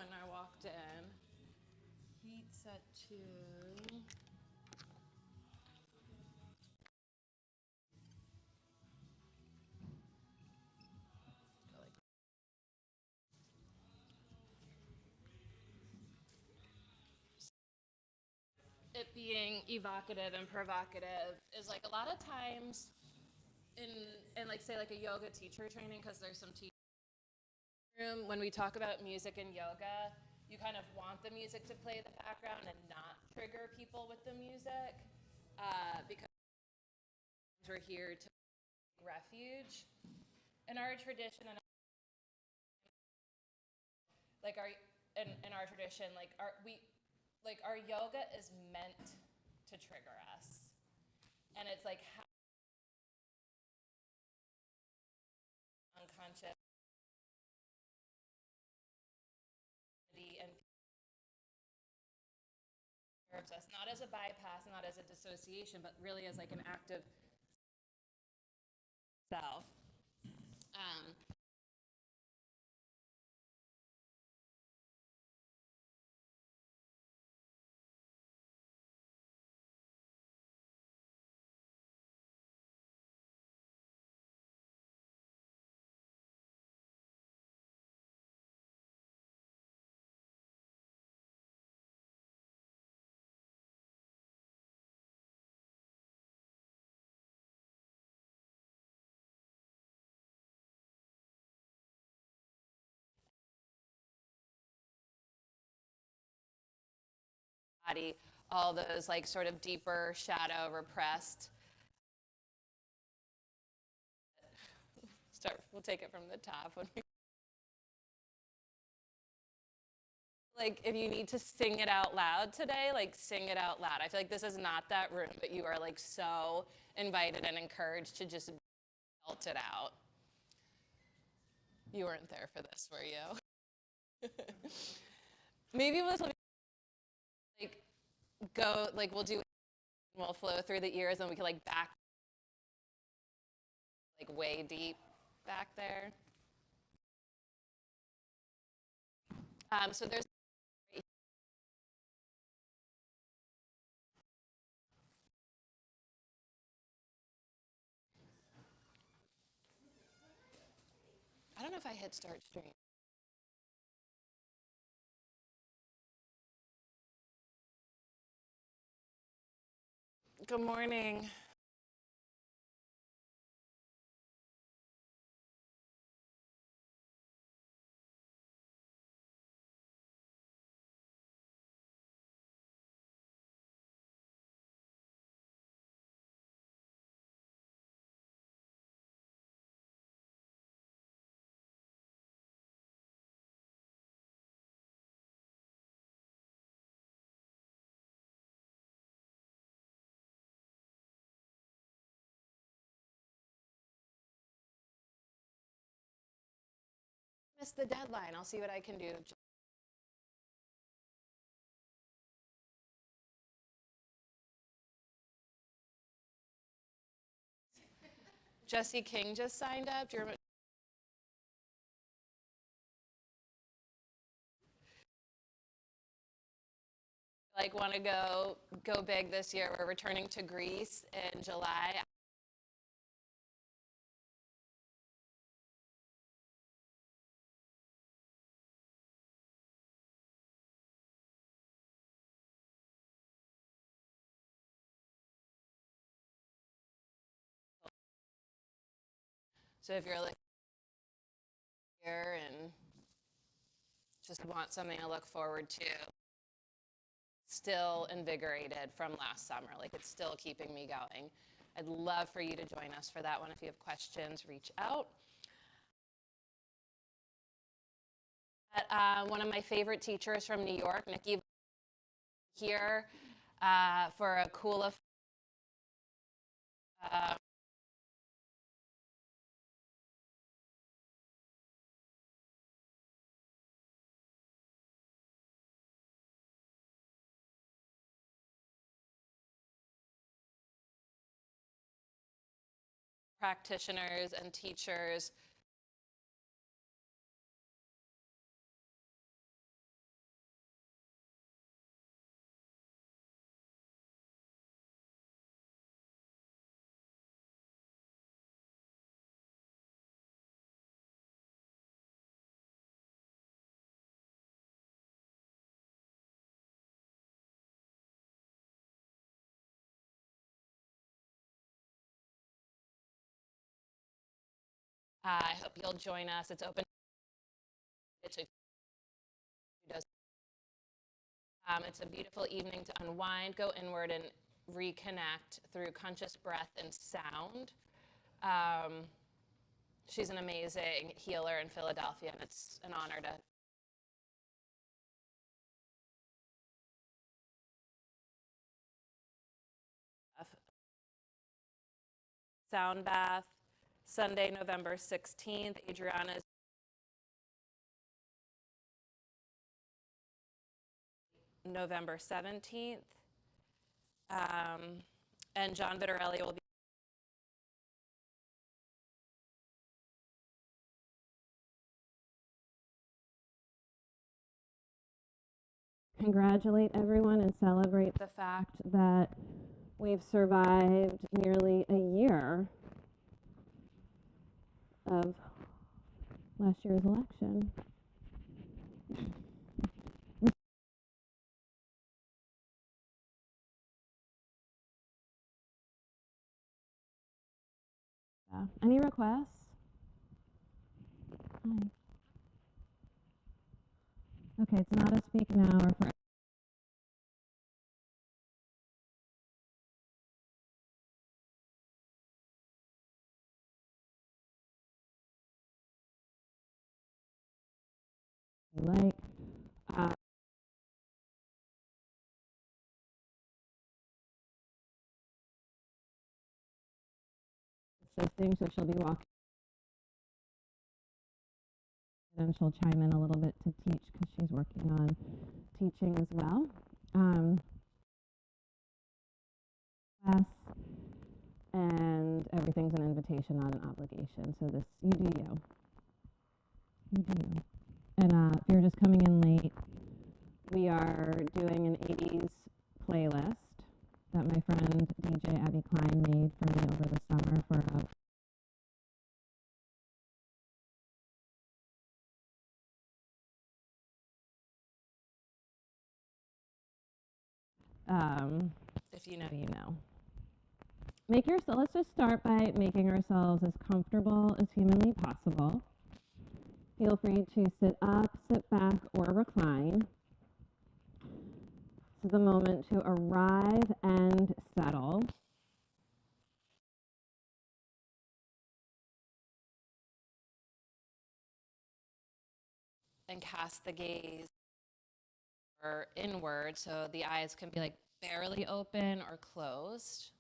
when I walked in. Heat set to it being evocative and provocative is like a lot of times in like say like a yoga teacher training, because there's some teachers room, when we talk about music and yoga, you kind of want the music to play in the background and not trigger people with the music, because we're here to refuge in our tradition. And like in our tradition, our yoga is meant to trigger us, and it's like how unconscious and serves us, not as a bypass, not as a dissociation, but really as like an active self. Um, body, all those like sort of deeper shadow repressed. We'll take it from the top. Like if you need to sing it out loud today, like sing it out loud. I feel like this is not that room, but you are like so invited and encouraged to just belt it out. You weren't there for this, were you? Maybe we'll like go, like we'll flow through the ears and we can like back, like way deep back there. So there's I don't know if I hit start stream. Good morning. Missed the deadline. I'll see what I can do. Jesse King just signed up. Do you remember? Like want to go big this year? We're returning to Greece in July. So if you're like here and just want something to look forward to, still invigorated from last summer, like it's still keeping me going. I'd love for you to join us for that one. If you have questions, reach out. One of my favorite teachers from New York, Nikki, here for a cool practitioners and teachers I hope you'll join us. It's open to who does. It's a beautiful evening to unwind, go inward, and reconnect through conscious breath and sound. She's an amazing healer in Philadelphia, and it's an honor to sound bath, Sunday, November 16th. Adriana's November 17th. And John Vitarelli will be congratulate everyone and celebrate the fact that we've survived nearly a year of last year's election. Any requests? Hi. Okay, it's not a speak now or for like assisting, so she'll be walking and she'll chime in a little bit to teach because she's working on teaching as well. Class and everything's an invitation, not an obligation. So this, you do you. You do you. And if you're just coming in late, we are doing an 80s playlist that my friend DJ Abby Klein made for me over the summer for a if you know, you know. Make yourself, let's just start by making ourselves as comfortable as humanly possible. Feel free to sit up, sit back, or recline. This is the moment to arrive and settle. and cast the gaze or inward, so the eyes can be like barely open or closed.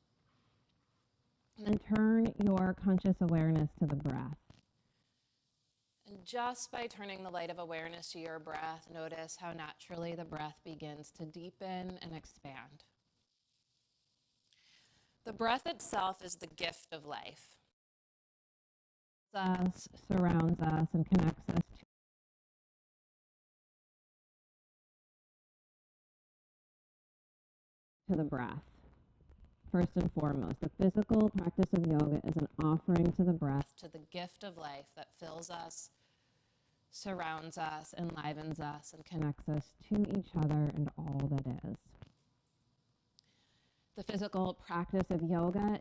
And then turn your conscious awareness to the breath. And just by turning the light of awareness to your breath, notice how naturally the breath begins to deepen and expand. The breath itself is the gift of life. Us, surrounds us, and connects us to the breath. First and foremost, the physical practice of yoga is an offering to the breath, to the gift of life that fills us, surrounds us, enlivens us, and connects us to each other and all that is. The physical practice of yoga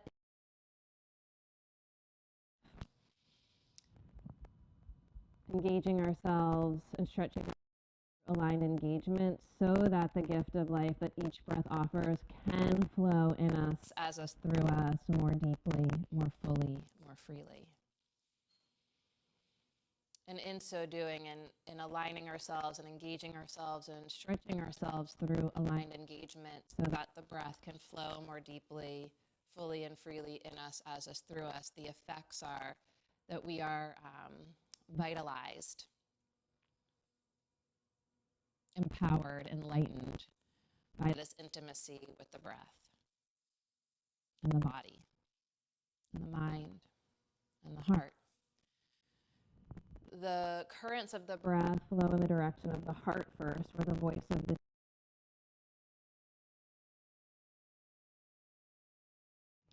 engaging ourselves and stretching aligned engagement so that the gift of life that each breath offers can flow in us, as us, through us, more deeply, more fully, more freely. And in so doing, and in aligning ourselves and engaging ourselves and stretching ourselves through aligned engagement so that the breath can flow more deeply, fully and freely in us, as us, through us, the effects are that we are vitalized, empowered, enlightened by this intimacy with the breath and the body and the mind and the heart. The currents of the breath flow in the direction of the heart first, where the voice of the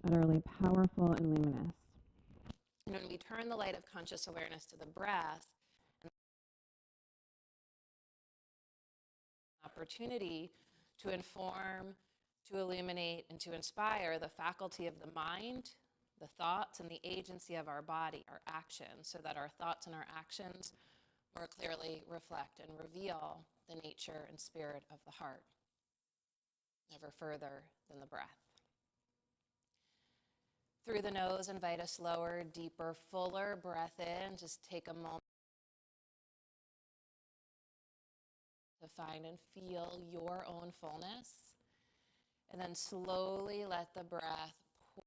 utterly powerful and luminous. And when we turn the light of conscious awareness to the breath, an opportunity to inform, to illuminate, and to inspire the faculty of the mind the thoughts and the agency of our body, our actions, so that our thoughts and our actions more clearly reflect and reveal the nature and spirit of the heart, never further than the breath. Through the nose, invite a slower, deeper, fuller breath in. Just take a moment to find and feel your own fullness. And then slowly let the breath pour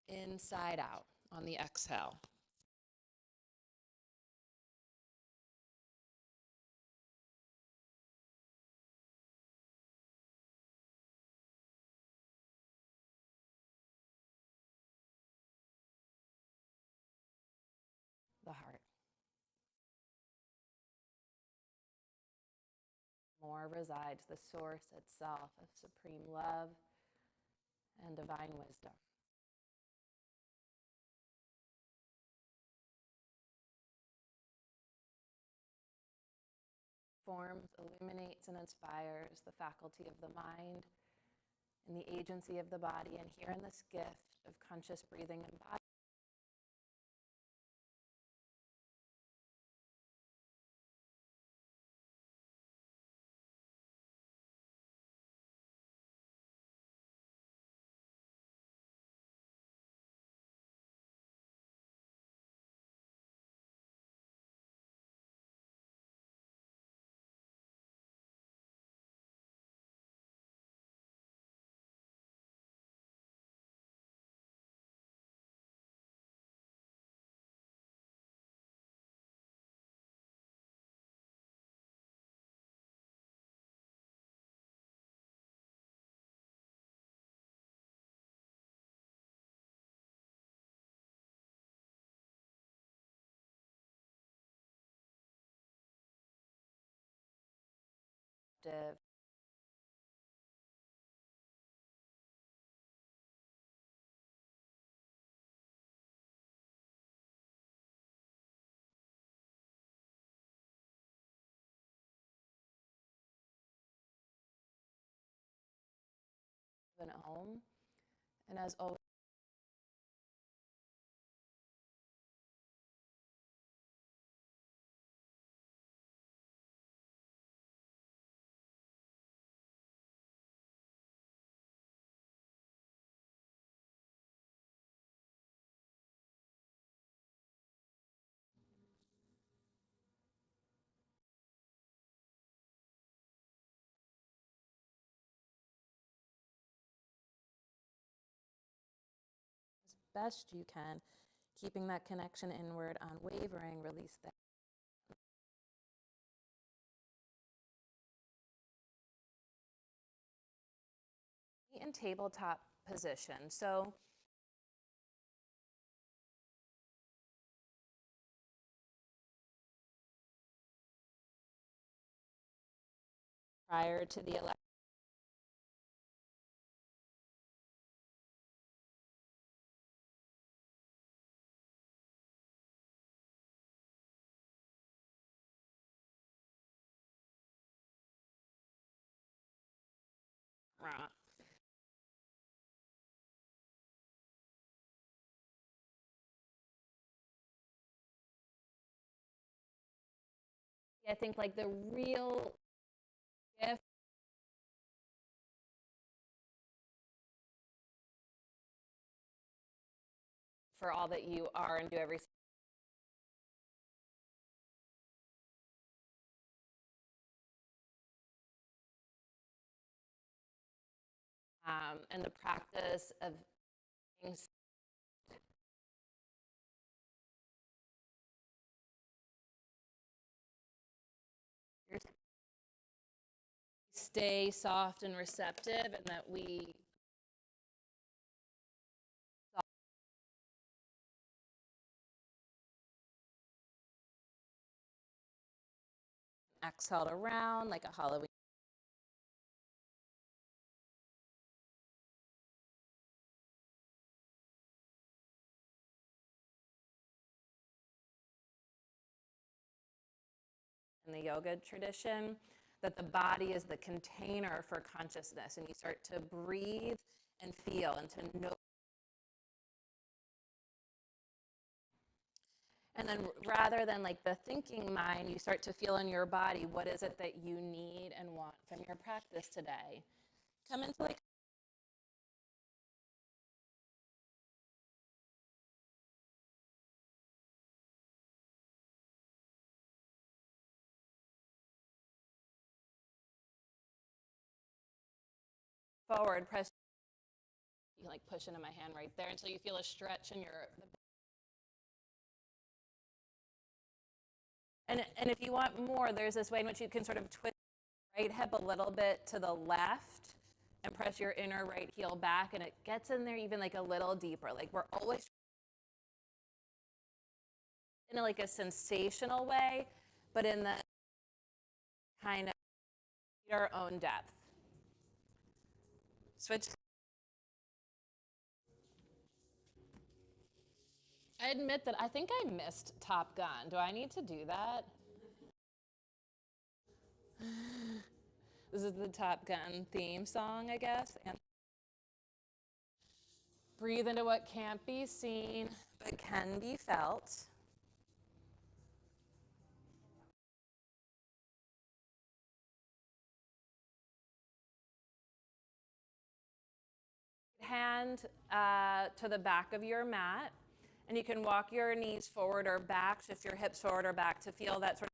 inside out on the exhale. The heart. More resides the source itself of supreme love and divine wisdom. Forms, illuminates, and inspires the faculty of the mind and the agency of the body. And here in this gift of conscious breathing and body, at home. And as always, as best you can, keeping that connection inward, unwavering, release that. In tabletop position. So prior to the election, I think like the real gift for all that you are and do every and the practice of things stay soft and receptive, and that we exhaled around like a Halloween in the yoga tradition, that the body is the container for consciousness, and you start to breathe and feel and to know. And then rather than like the thinking mind, you start to feel in your body, what is it that you need and want from your practice today? Come into like forward, press. You can like push into my hand right there until you feel a stretch in your. And if you want more, there's this way in which you can sort of twist right hip a little bit to the left and press your inner right heel back, and it gets in there even like a little deeper. Like we're always in like a sensational way, but in the kind of our own depth. Switch. I admit that I think I missed Top Gun. Do I need to do that? This is the Top Gun theme song, I guess. And breathe into what can't be seen, but can be felt. Hand to the back of your mat, and you can walk your knees forward or back, shift your hips forward or back to feel that sort of.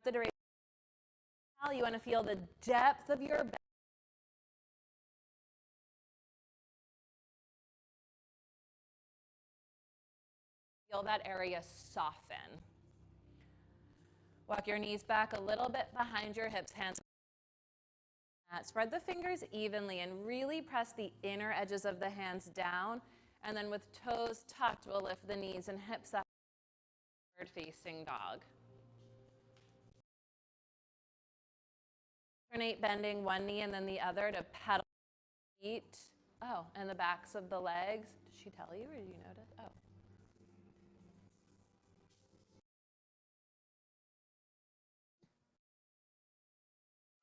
The duration. You want to feel the depth of your belly. Feel that area soften. Walk your knees back a little bit behind your hips, hands. Spread the fingers evenly and really press the inner edges of the hands down. And then with toes tucked, we'll lift the knees and hips up. Forward facing dog. Alternate bending one knee and then the other to pedal feet. Oh, and the backs of the legs. Did she tell you or did you notice? Oh.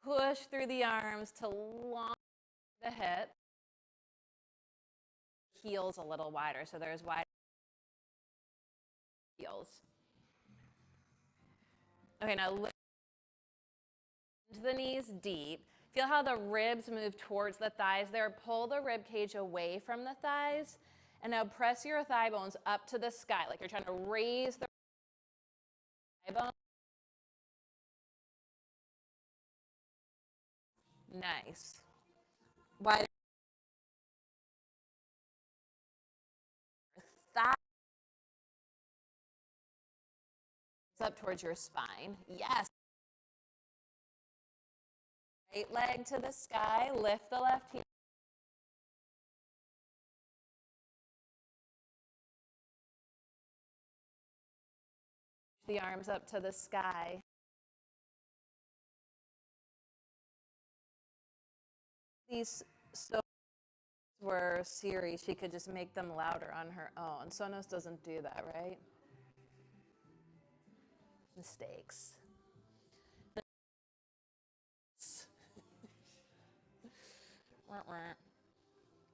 Push through the arms to launch the hip. Heels a little wider, so there's wide heels. Okay, now lift the knees deep. Feel how the ribs move towards the thighs there. Pull the rib cage away from the thighs. And now press your thigh bones up to the sky, like you're trying to raise the thigh bone. Nice. Wide thigh up towards your spine. Yes. Right leg to the sky. Lift the left heel. The arms up to the sky. These so were series, she could just make them louder on her own. Sonos doesn't do that, right? Mistakes.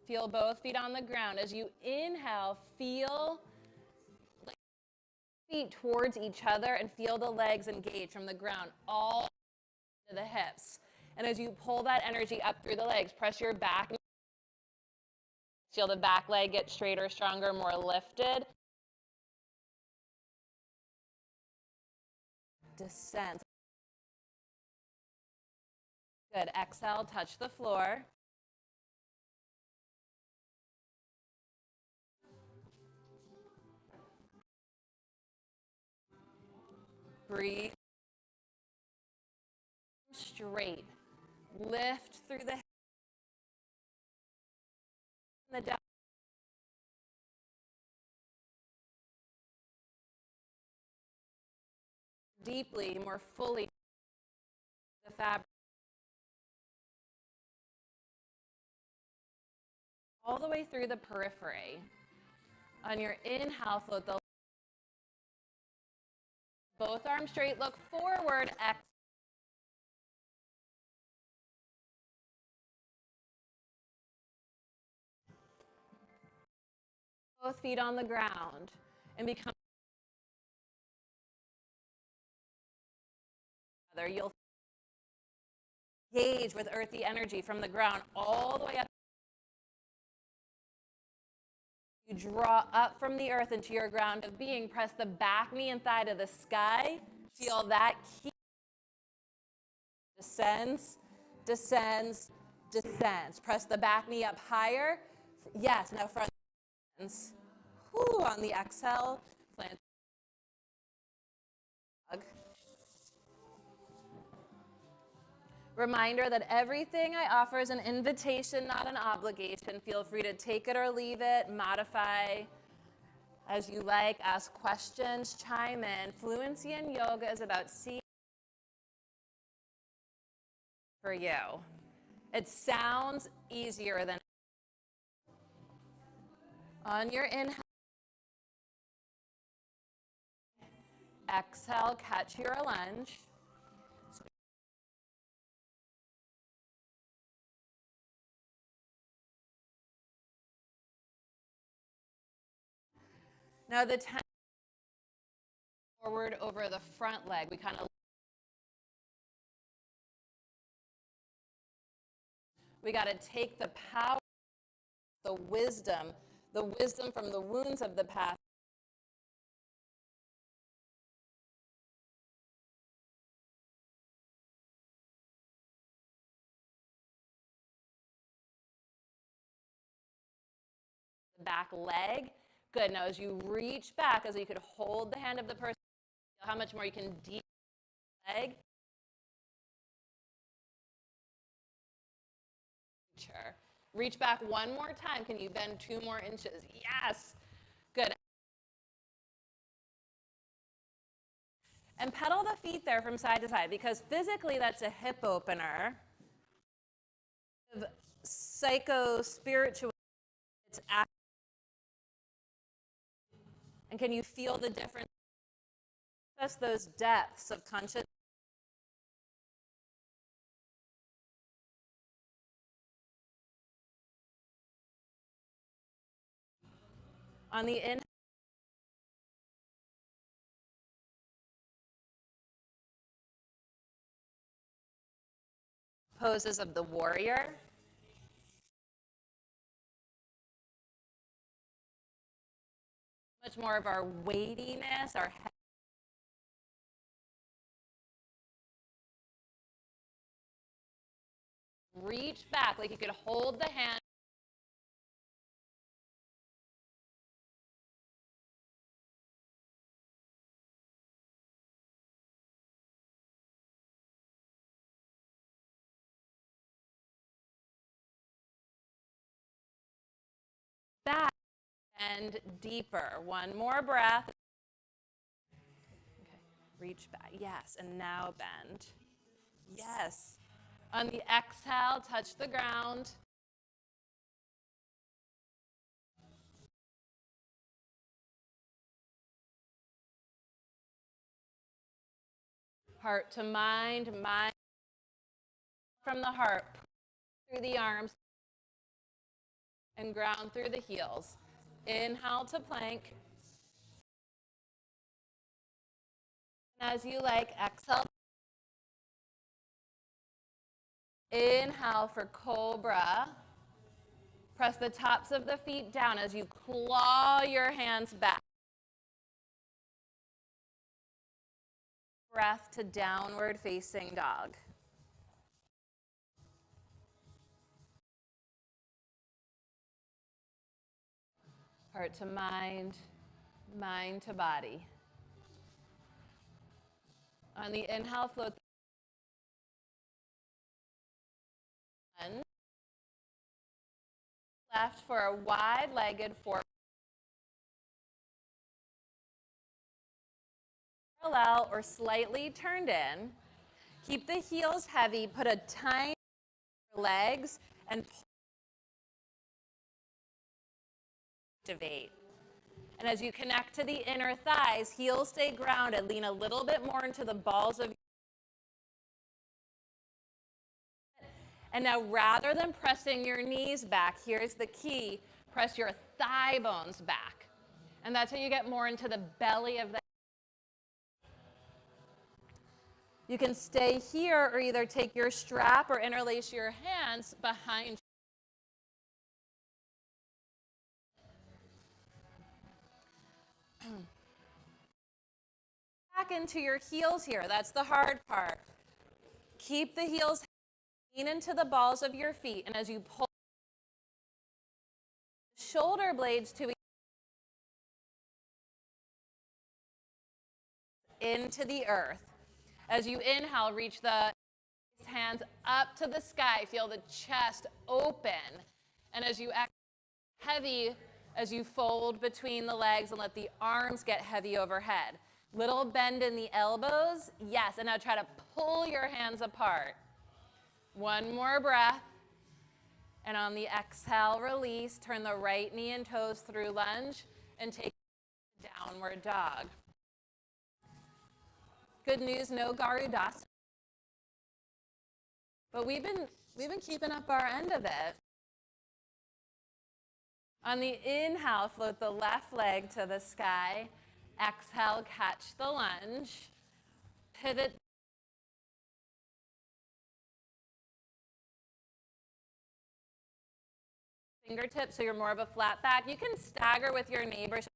Feel both feet on the ground. As you inhale, feel feet towards each other and feel the legs engage from the ground all to the hips. And as you pull that energy up through the legs, press your back. Feel the back leg get straighter, stronger, more lifted. Descend. Good. Exhale, touch the floor. Breathe. Straight. Lift through the down. Deeply, more fully, the fabric. All the way through the periphery. On your inhale, float the both arms straight, look forward, exhale. Both feet on the ground and become together. You'll engage with earthy energy from the ground all the way up. You draw up from the earth into your ground of being. Press the back knee and thigh to the sky. Feel that key. Descends, descends, descends. Press the back knee up higher. Yes, now front descends. Whew, on the exhale, plant. Reminder that everything I offer is an invitation, not an obligation. Feel free to take it or leave it, modify as you like, ask questions, chime in. Fluency in yoga is about seeing for you. It sounds easier than on your inhale. Exhale, catch your lunge. Now the 10 forward over the front leg. We got to take the power, the wisdom from the wounds of the past. The back leg. Good. Now as you reach back, as you could hold the hand of the person, how much more you can deep leg. Reach back one more time. Can you bend 2 more inches? Yes. Good. And pedal the feet there from side to side, because physically that's a hip opener. Psycho-spiritual, it's active. And can you feel the difference? Just those depths of consciousness. On the inhale, poses of the warrior. Much more of our weightiness, our head. Reach back like you could hold the hand. Back and deeper. One more breath. Okay. Reach back. Yes, and now bend. Yes. On the exhale, touch the ground. Heart to mind, mind from the heart, through the arms, and ground through the heels. Inhale to plank. And as you like, exhale. Inhale for cobra. Press the tops of the feet down as you claw your hands back. Breath to downward facing dog. Heart to mind, mind to body. On the inhale, float the lunge. Left for a wide-legged forward. Parallel or slightly turned in. Keep the heels heavy. Put a tiny legs and activate. And as you connect to the inner thighs, heels stay grounded. Lean a little bit more into the balls of your feet. And now rather than pressing your knees back, here's the key. Press your thigh bones back. And that's how you get more into the belly of the. You can stay here or either take your strap or interlace your hands behind you. Back into your heels here. That's the hard part. Keep the heels, lean into the balls of your feet, and as you pull shoulder blades to into the earth. As you inhale, reach the hands up to the sky. Feel the chest open. And as you exhale, heavy as you fold between the legs and let the arms get heavy overhead. Little bend in the elbows. Yes, and now try to pull your hands apart. One more breath. And on the exhale, release. Turn the right knee and toes through lunge and take downward dog. Good news, no Garudasana. But we've been keeping up our end of it. On the inhale, float the left leg to the sky. Exhale, catch the lunge. Pivot. Fingertips, so you're more of a flat back. You can stagger with your neighbors.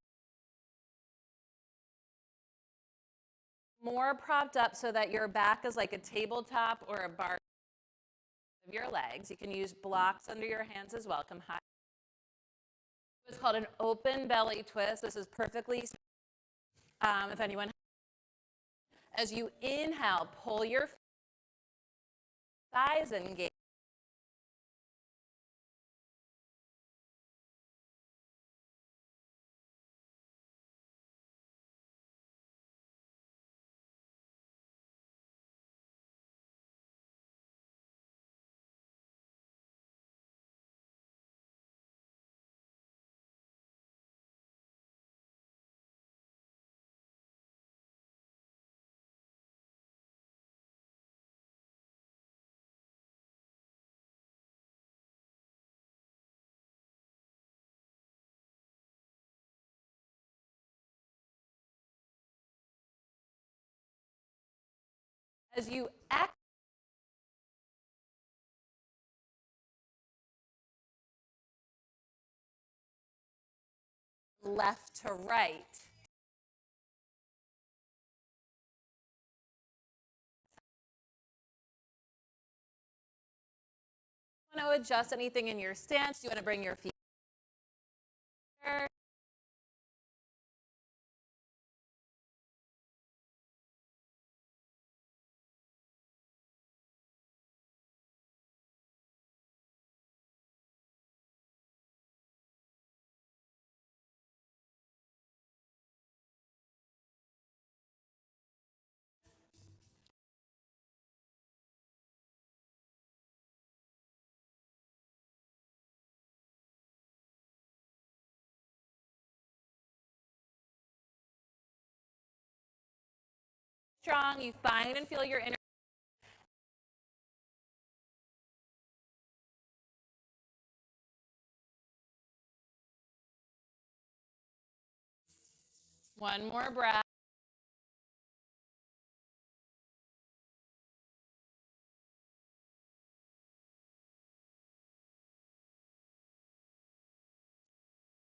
More propped up so that your back is like a tabletop or a bar of your legs. You can use blocks under your hands as well. Come high. It's called an open belly twist. This is perfectly, if anyone. As you inhale, pull your thighs engaged. As you exhale, left to right. You want to adjust anything in your stance? You want to bring your feet here. Strong, you find and feel your inner. One more breath.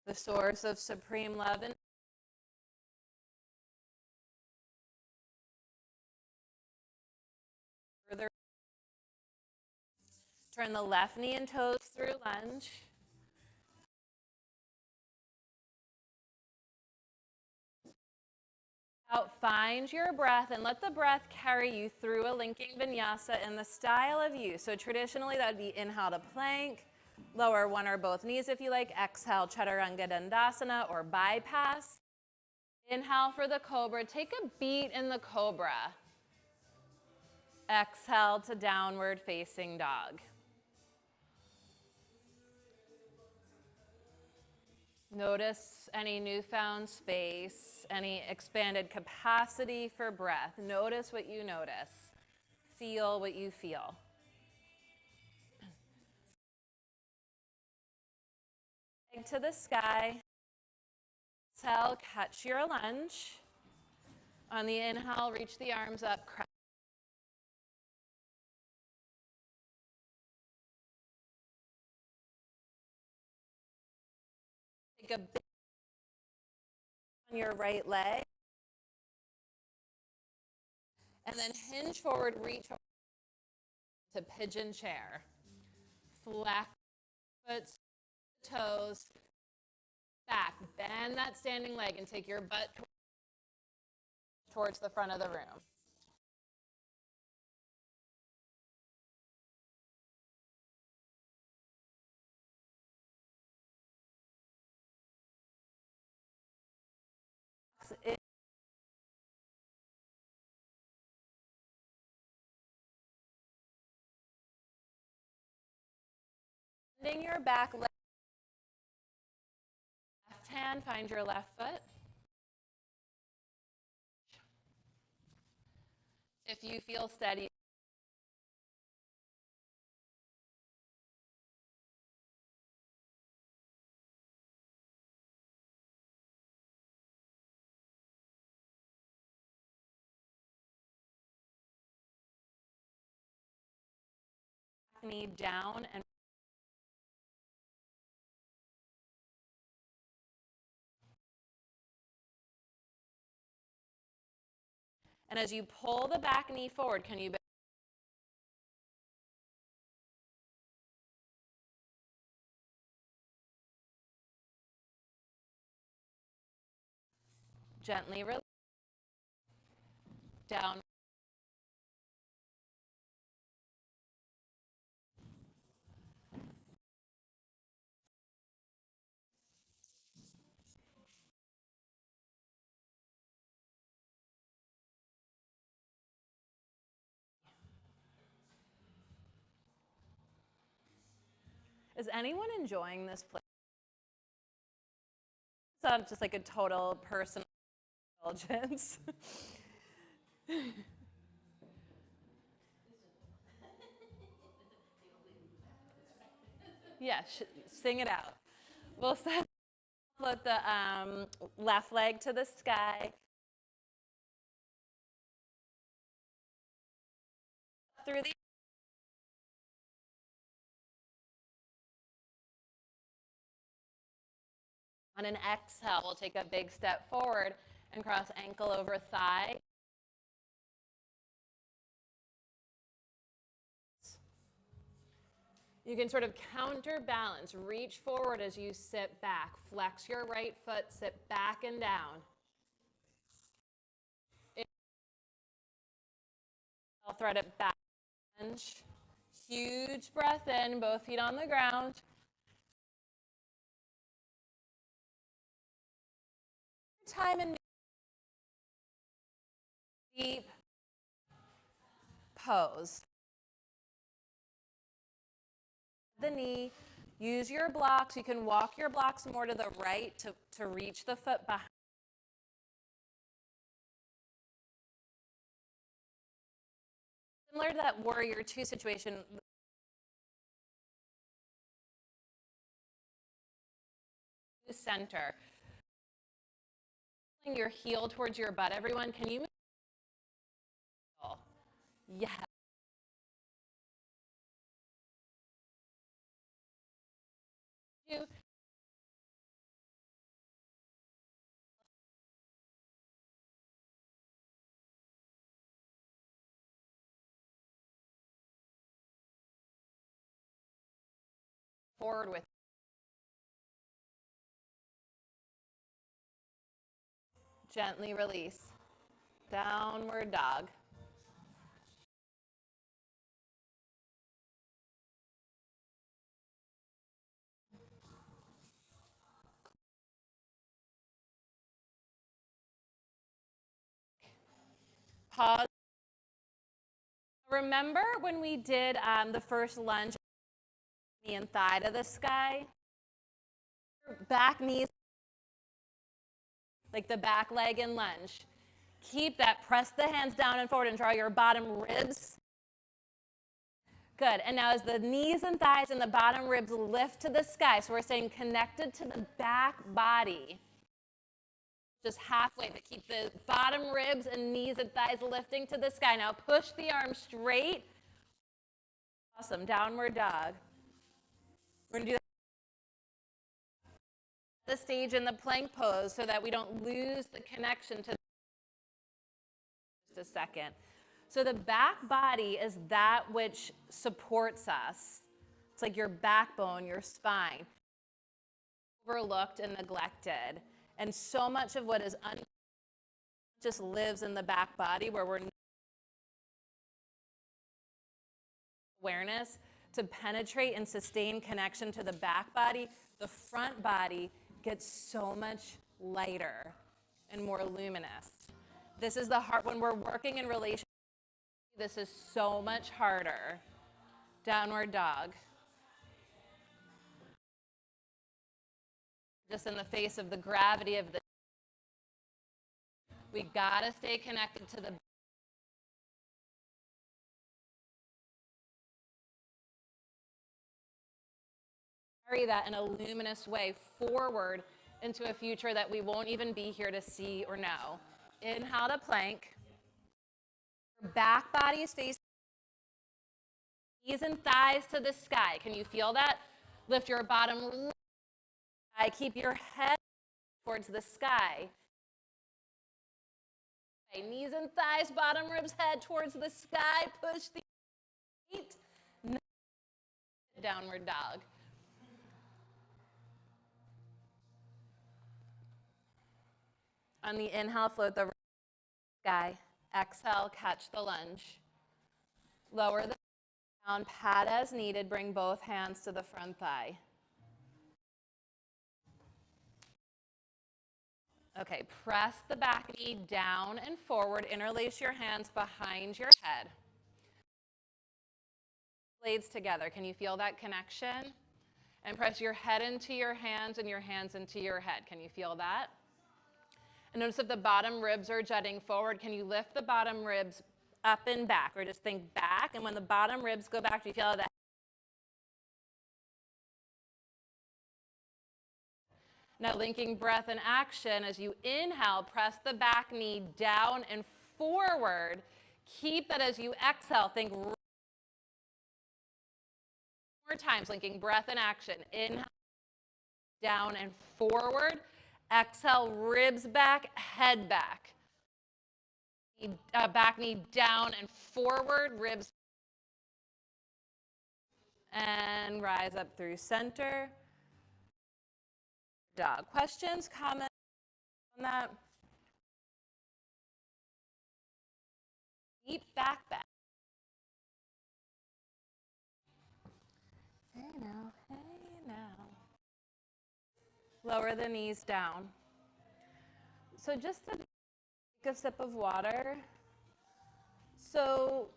The source of supreme love and further. Turn the left knee and toes through lunge. Out, find your breath and let the breath carry you through a linking vinyasa in the style of you. So traditionally that would be inhale to plank, lower one or both knees if you like, exhale chaturanga dandasana or bypass. Inhale for the cobra, take a beat in the cobra. Exhale to downward facing dog. Notice any newfound space, any expanded capacity for breath. Notice what you notice. Feel what you feel. Leg to the sky. Exhale, catch your lunge. On the inhale, reach the arms up. Take a big on your right leg. And then hinge forward, reach to pigeon chair. Flex foot, toes, back. Bend that standing leg and take your butt towards the front of the room. Bending your back leg. Left hand, find your left foot. If you feel steady, knee down and as you pull the back knee forward, can you gently release down? Is anyone enjoying this place? It's just like a total personal indulgence. Yeah, sing it out. We'll start with the left leg to the sky. Through the on an exhale, we'll take a big step forward and cross ankle over thigh. You can sort of counterbalance, reach forward as you sit back. Flex your right foot, sit back and down. I'll thread it back. Huge breath in, both feet on the ground. Time and deep pose. The knee, use your blocks. You can walk your blocks more to the right to reach the foot behind. Similar to that warrior two situation, center. Your heel towards your butt, everyone. Can you move? Yeah. Forward with. Gently release. Downward dog. Pause. Remember when we did the first lunge, knee and thigh to the sky? Back knees, like the back leg and lunge. Keep that, press the hands down and forward and draw your bottom ribs. Good, and now as the knees and thighs and the bottom ribs lift to the sky, so we're staying connected to the back body. Just halfway, but keep the bottom ribs and knees and thighs lifting to the sky. Now push the arms straight. Awesome, downward dog. We're gonna do the stage in the plank pose so that we don't lose the connection to just a second. So the back body is that which supports us. It's like your backbone, your spine. Overlooked and neglected. And so much of what is just lives in the back body where we're awareness to penetrate and sustain connection to the back body. The front body gets so much lighter and more luminous. This is the heart when we're working in relationship. This is so much harder. Downward dog. Just in the face of the gravity of the, we gotta stay connected to the, carry that in a luminous way forward into a future that we won't even be here to see or know. Inhale to plank. Back body is facing knees and thighs to the sky. Can you feel that? Lift your bottom. Keep your head towards the sky. Okay, knees and thighs, bottom ribs, head towards the sky. Push the feet. Downward dog. On the inhale, float the sky. Exhale, catch the lunge. Lower the down, pat as needed. Bring both hands to the front thigh. Okay, press the back knee down and forward. Interlace your hands behind your head. Blades together. Can you feel that connection? And press your head into your hands and your hands into your head. Can you feel that? And notice if the bottom ribs are jutting forward, can you lift the bottom ribs up and back? Or just think back, and when the bottom ribs go back, do you feel that? Now linking breath and action, as you inhale, press the back knee down and forward. Keep that as you exhale. Think more times, linking breath and action. Inhale, down and forward. Exhale, ribs back, head back. Back knee down and forward, ribs. And rise up through center. Dog. Questions, comments on that? Deep back bend. Hey now, hey now. Lower the knees down. So just to take a sip of water. So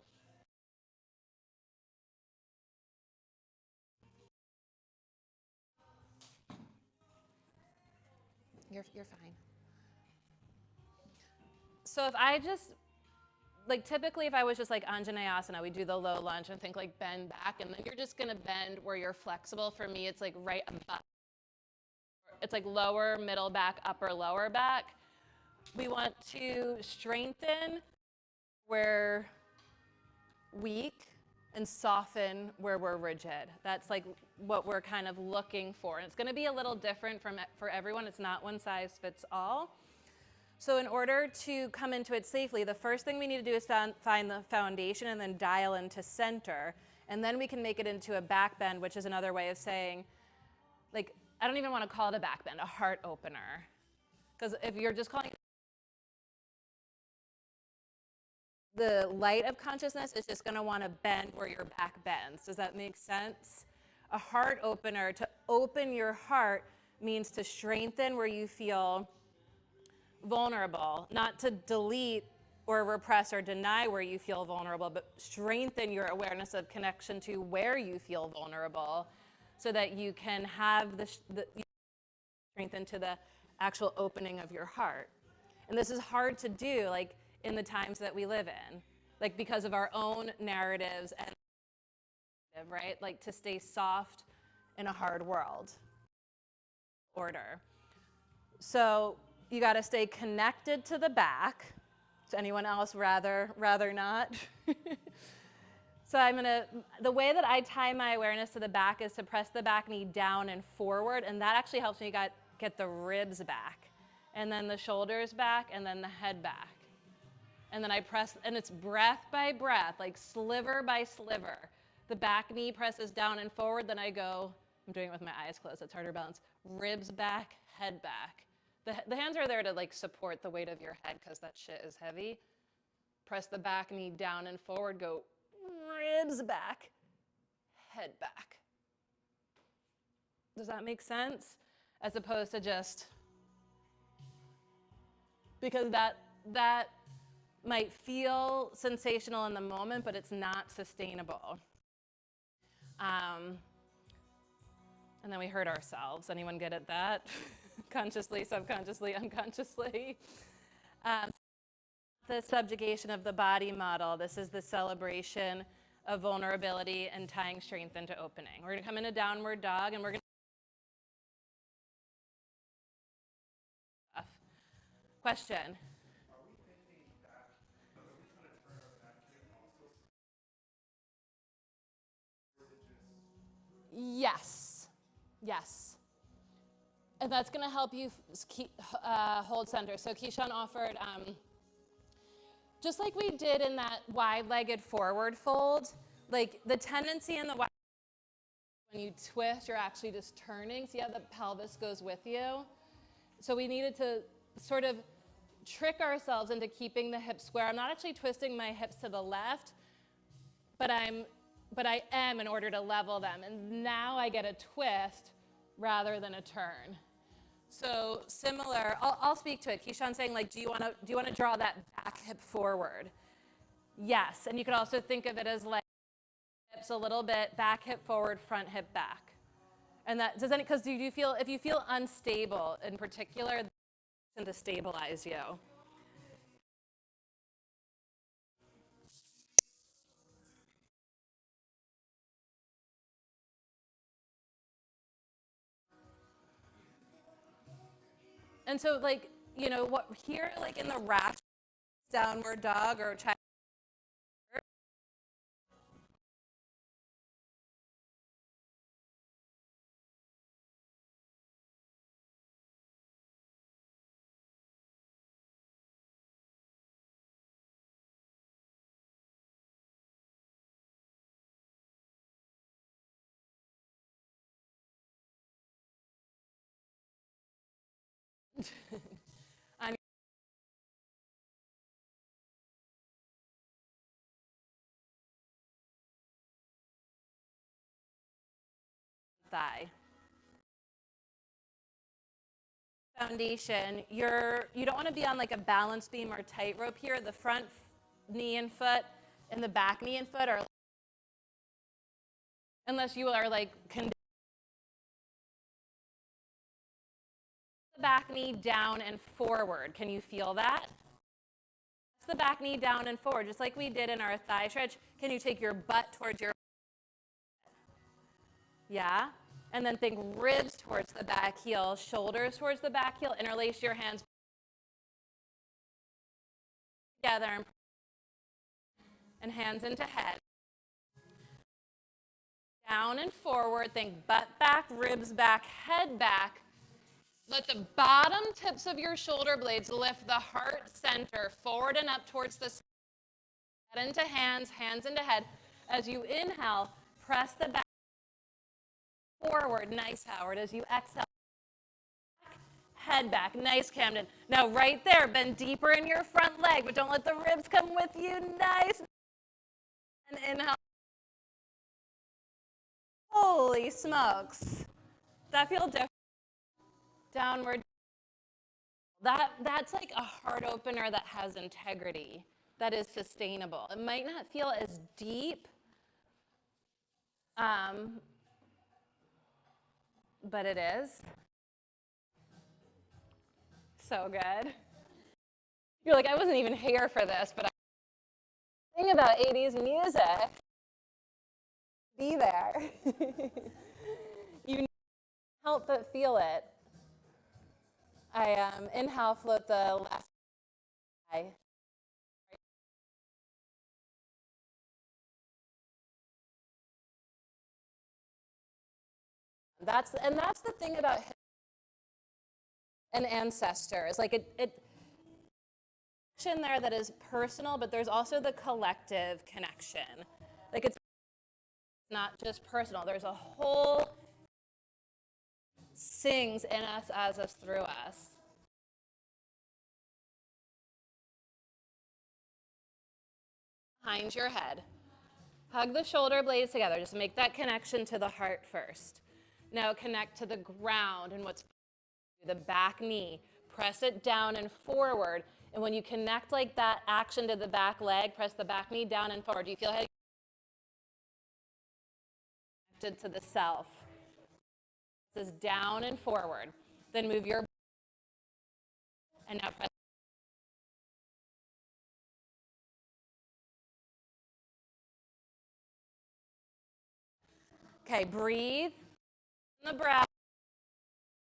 you're fine. So if I just, like typically if I was just like Anjaneyasana, we do the low lunge and think like bend back, and then you're just gonna bend where you're flexible. For me, it's like right above. It's like lower, middle back, upper, lower back. We want to strengthen where weak and soften where we're rigid. That's like what we're kind of looking for. And it's gonna be a little different for everyone. It's not one size fits all. So in order to come into it safely, the first thing we need to do is find the foundation and then dial into center. And then we can make it into a back bend, which is another way of saying, like, I don't even want to call it a back bend, a heart opener. Because if you're just calling it the light of consciousness is just going to want to bend where your back bends. Does that make sense? A heart opener, to open your heart, means to strengthen where you feel vulnerable, not to delete or repress or deny where you feel vulnerable, but strengthen your awareness of connection to where you feel vulnerable so that you can have the strength into the actual opening of your heart. And this is hard to do, like, in the times that we live in, like, because of our own narratives and, right? Like, to stay soft in a hard world. Order. So you got to stay connected to the back. Does anyone else rather not? So the way that I tie my awareness to the back is to press the back knee down and forward, and that actually helps me get the ribs back, and then the shoulders back, and then the head back. And then I press, and it's breath by breath, like sliver by sliver. The back knee presses down and forward, then I go, I'm doing it with my eyes closed, it's harder to balance. Ribs back, head back. The hands are there to like support the weight of your head because that shit is heavy. Press the back knee down and forward, go ribs back, head back. Does that make sense? As opposed to just, because that might feel sensational in the moment, but it's not sustainable. And then we hurt ourselves. Anyone good at that? Consciously, subconsciously, unconsciously. The subjugation of the body model. This is the celebration of vulnerability and tying strength into opening. We're going to come into downward dog, and we're going to... Question? Yes. Yes. And that's going to help you hold center. So Keyshawn offered, just like we did in that wide-legged forward fold, like the tendency in the wide, when you twist, you're actually just turning. See how the pelvis goes with you? So we needed to sort of trick ourselves into keeping the hips square. I'm not actually twisting my hips to the left, but I am in order to level them. And now I get a twist rather than a turn. So similar, I'll speak to it. Keyshawn's saying, like, do you want to draw that back hip forward? Yes, and you could also think of it as like hips a little bit, back hip forward, front hip back. And that does any, because do you feel, if you feel unstable in particular, that's to stabilize you. And so, like, you know, what here, like in the rash, downward dog or child. Thigh. Foundation, you don't want to be on like a balance beam or tightrope here. The front knee and foot and the back knee and foot are, unless you are like, the back knee down and forward. Can you feel that? The back knee down and forward, just like we did in our thigh stretch. Can you take your butt towards your, yeah? And then think ribs towards the back heel, shoulders towards the back heel, interlace your hands together and hands into head. Down and forward, think butt back, ribs back, head back. Let the bottom tips of your shoulder blades lift the heart center forward and up towards the head into hands, hands into head. As you inhale, press the back forward. Nice, Howard. As you exhale, head back. Nice, Camden. Now right there, bend deeper in your front leg, but don't let the ribs come with you. Nice. And inhale. Holy smokes. That feel different? Downward. That's like a heart opener that has integrity, that is sustainable. It might not feel as deep, but it is. So good. You're like, I wasn't even here for this, but the thing about 80s music, be there. You can't help but feel it. I inhale, float the left eye. That's the thing about an ancestor is like it connection there that is personal, but there's also the collective connection. Like it's not just personal. There's a whole sings in us, as us, through us. Behind your head. Hug the shoulder blades together. Just make that connection to the heart first. Now connect to the ground and what's the back knee. Press it down and forward. And when you connect like that action to the back leg, press the back knee down and forward. Do you feel head connected to the self? This is down and forward. Then move your and now press. Okay, breathe. The breath,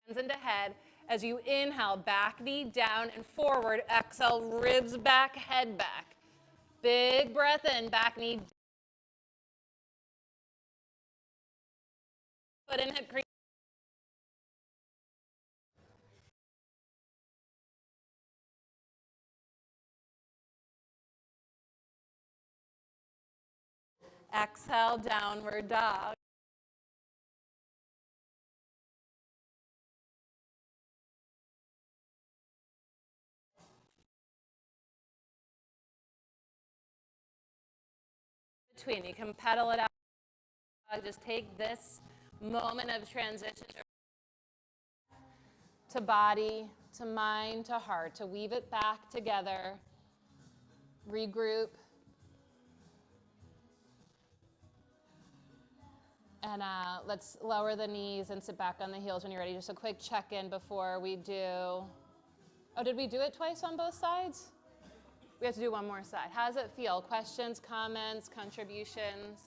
hands into head. As you inhale, back knee down and forward. Exhale, ribs back, head back. Big breath in, back knee down. Foot in, hip crease. Exhale, downward dog. Between, you can pedal it out. Just take this moment of transition to body, to mind, to heart, to weave it back together, regroup. And let's lower the knees and sit back on the heels when you're ready. Just a quick check-in before we do. Oh, did we do it twice on both sides? We have to do one more side. How does it feel? Questions, comments, contributions?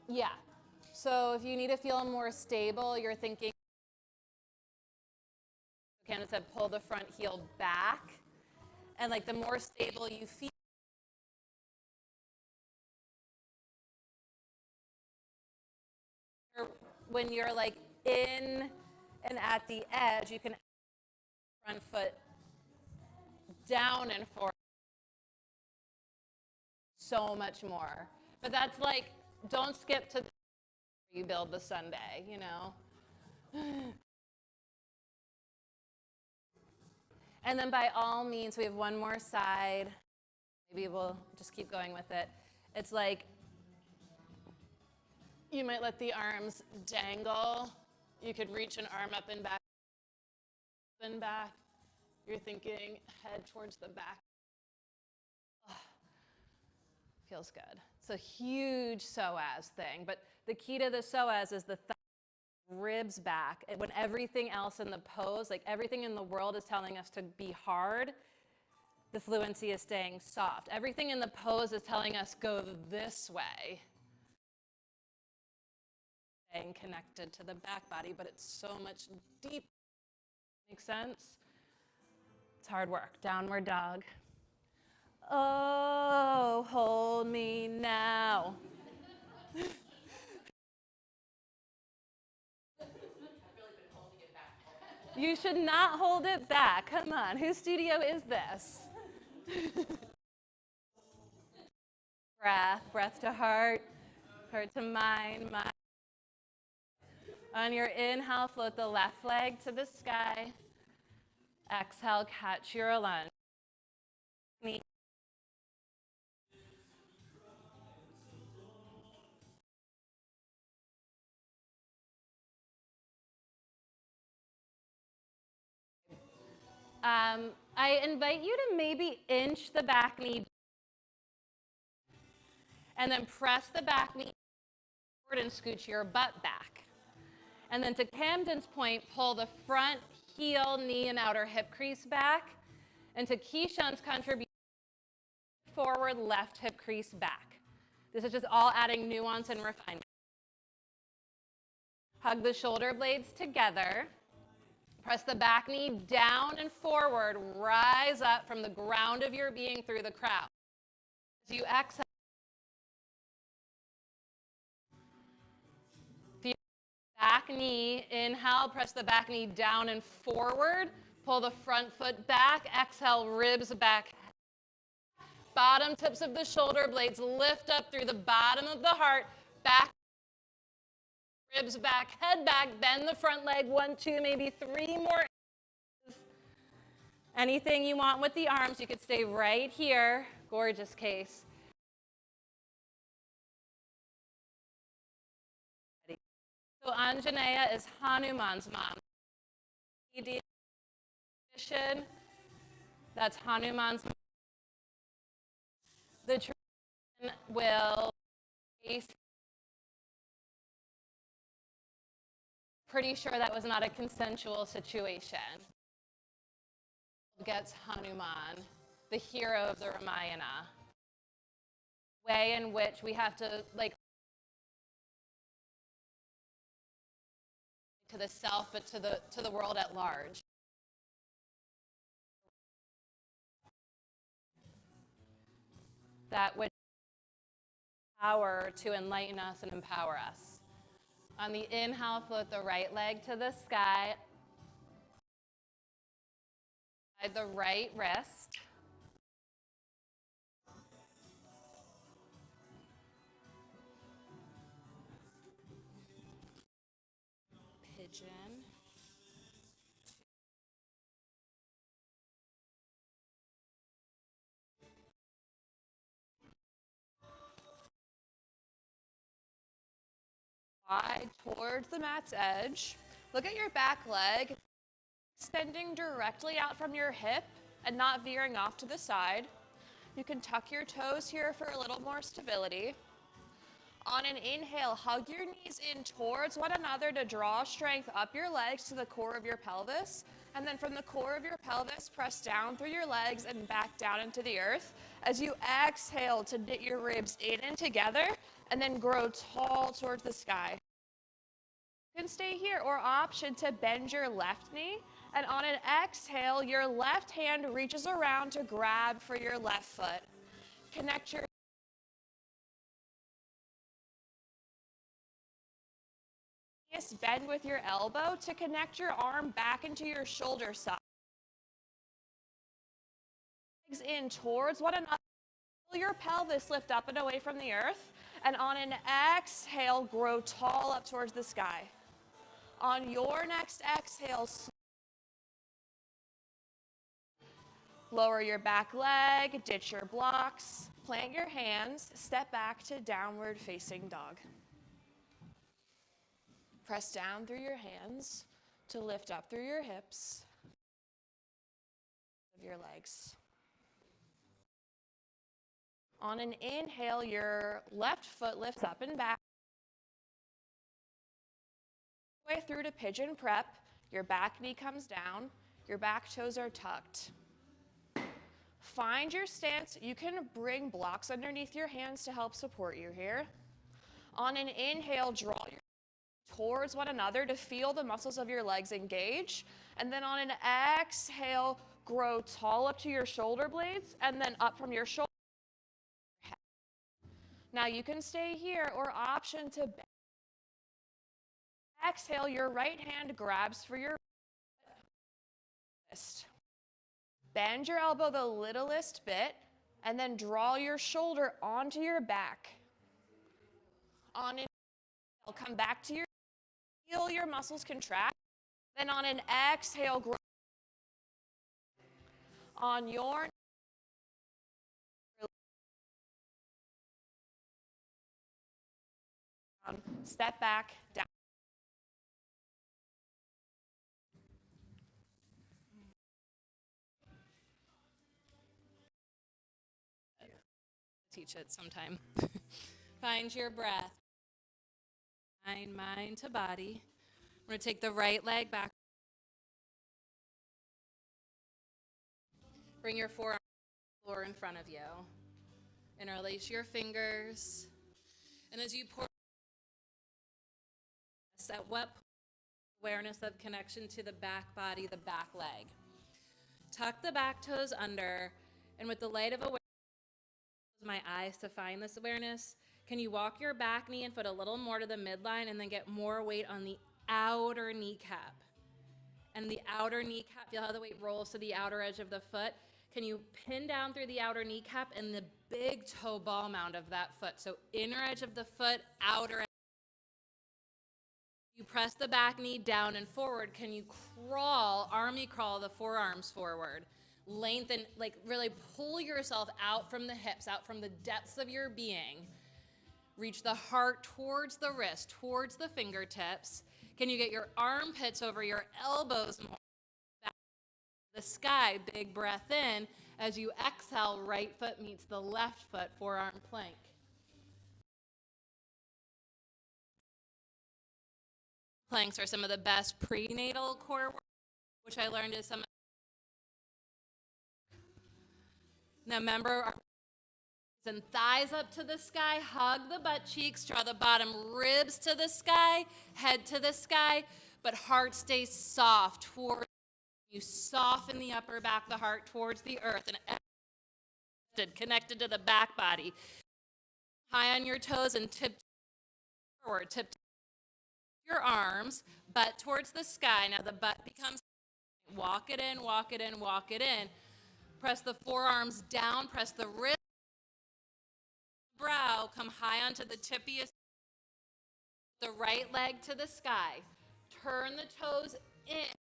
Yeah. So if you need to feel more stable, you're thinking, Candace said, pull the front heel back. And like the more stable you feel, when you're like in and at the edge, you can front foot down and forward so much more. But that's like, don't skip to the you build the Sunday, you know. And then by all means, we have one more side. Maybe we'll just keep going with it. It's like, you might let the arms dangle. You could reach an arm up and back. You're thinking head towards the back. Oh, feels good. It's a huge psoas thing, but the key to the psoas is the ribs back. And when everything else in the pose, like everything in the world is telling us to be hard, the fluency is staying soft. Everything in the pose is telling us go this way. Staying connected to the back body, but it's so much deeper. Make sense? It's hard work. Downward dog. Oh, hold me now. You should not hold it back. Come on. Whose studio is this? Breath, breath to heart, heart to mind, mind. On your inhale, float the left leg to the sky. Exhale, catch your lunge. Knee. I invite you to maybe inch the back knee and then press the back knee forward and scooch your butt back. And then to Camden's point, pull the front heel, knee, and outer hip crease back. And to Keishan's contribution, forward, left hip crease back. This is just all adding nuance and refinement. Hug the shoulder blades together. Press the back knee down and forward. Rise up from the ground of your being through the crown. As you exhale, feel the back knee. Inhale, press the back knee down and forward. Pull the front foot back. Exhale, ribs back. Bottom tips of the shoulder blades lift up through the bottom of the heart. Back. Ribs back, head back, bend the front leg, 1, 2, maybe 3 more. Anything you want with the arms, you could stay right here. Gorgeous case. So Anjaneya is Hanuman's mom. That's Hanuman's mom. The tradition will pretty sure that was not a consensual situation. Gets Hanuman, the hero of the Ramayana. Way in which we have to to the self, but to the world at large. That which power to enlighten us and empower us. On the inhale, float the right leg to the sky. The right wrist. Pigeon. Wide towards the mat's edge. Look at your back leg, extending directly out from your hip and not veering off to the side. You can tuck your toes here for a little more stability. On an inhale, hug your knees in towards one another to draw strength up your legs to the core of your pelvis. And then from the core of your pelvis, press down through your legs and back down into the earth. As you exhale to knit your ribs in and together, and then grow tall towards the sky. You can stay here, or option to bend your left knee, and on an exhale, your left hand reaches around to grab for your left foot. Connect your bend with your elbow to connect your arm back into your shoulder side. Legs in towards one another. Feel your pelvis lift up and away from the earth. And on an exhale, grow tall up towards the sky. On your next exhale, lower your back leg, ditch your blocks, plant your hands, step back to downward facing dog. Press down through your hands to lift up through your hips of your legs. On an inhale, your left foot lifts up and back. Way through to pigeon prep, your back knee comes down, your back toes are tucked. Find your stance. You can bring blocks underneath your hands to help support you here. On an inhale, draw your towards one another to feel the muscles of your legs engage. And then on an exhale, grow tall up to your shoulder blades and then up from your shoulder. Now you can stay here, or option to bend. Exhale, your right hand grabs for your wrist. Bend your elbow the littlest bit. And then draw your shoulder onto your back. On an inhale, come back to your, feel your muscles contract. Then on an exhale, grow. On your step back, down. Teach it sometime. Find your breath. Mind to body. We're going to take the right leg back. Bring your forearm to the floor in front of you. Interlace your fingers. And as you pour, at what point, awareness of connection to the back body, the back leg. Tuck the back toes under, and with the light of awareness, close my eyes to find this awareness. Can you walk your back knee and foot a little more to the midline and then get more weight on the outer kneecap? And the outer kneecap, feel how the weight rolls to the outer edge of the foot. Can you pin down through the outer kneecap and the big toe ball mound of that foot? So inner edge of the foot, outer edge. You press the back knee down and forward. Can you crawl, army crawl the forearms forward? Lengthen, like really pull yourself out from the hips, out from the depths of your being. Reach the heart towards the wrist, towards the fingertips. Can you get your armpits over your elbows more? Back to the sky, big breath in. As you exhale, right foot meets the left foot, forearm plank. Planks are some of the best prenatal core work, which I learned is some. Now remember, our and thighs up to the sky, hug the butt cheeks, draw the bottom ribs to the sky, head to the sky, but heart stays soft towards you. Soften the upper back, the heart towards the earth, and connected to the back body. High on your toes and tip forward, tip your arms, butt towards the sky. Now the butt becomes, walk it in, walk it in, walk it in. Press the forearms down, press the wrist, brow, come high onto the tippiest, the right leg to the sky. Turn the toes in,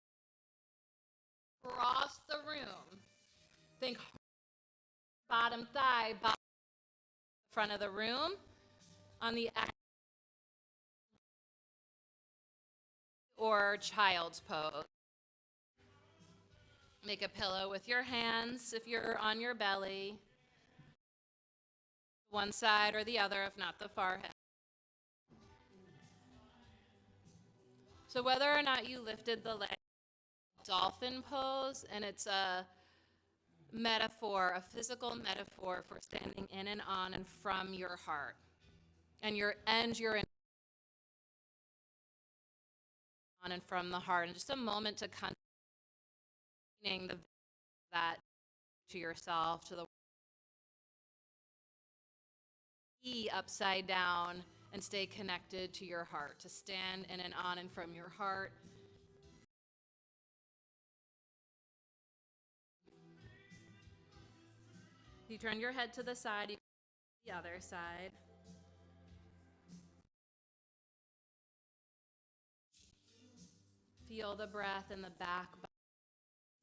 cross the room. Think bottom thigh, bottom front of the room. On the or child's pose. Make a pillow with your hands if you're on your belly. One side or the other, if not the forehead. So whether or not you lifted the leg, dolphin pose, and it's a metaphor, a physical metaphor for standing in and on and from your heart. And you're in on and from the heart. And just a moment to connect that to yourself, to the upside down, and stay connected to your heart, to stand in and on and from your heart. You turn your head to the side, you the other side. Feel the breath in the back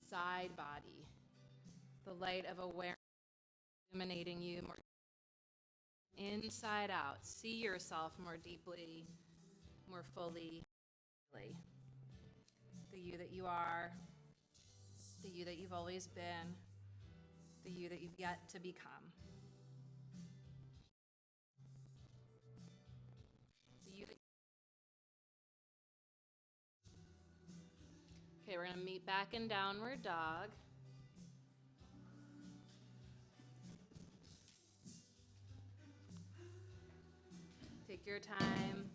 side body, the light of awareness illuminating you more inside out. See yourself more deeply, more fully. The you that you are, the you that you've always been, the you that you've yet to become. The you that... Okay, we're going to meet back in downward dog. Take your time,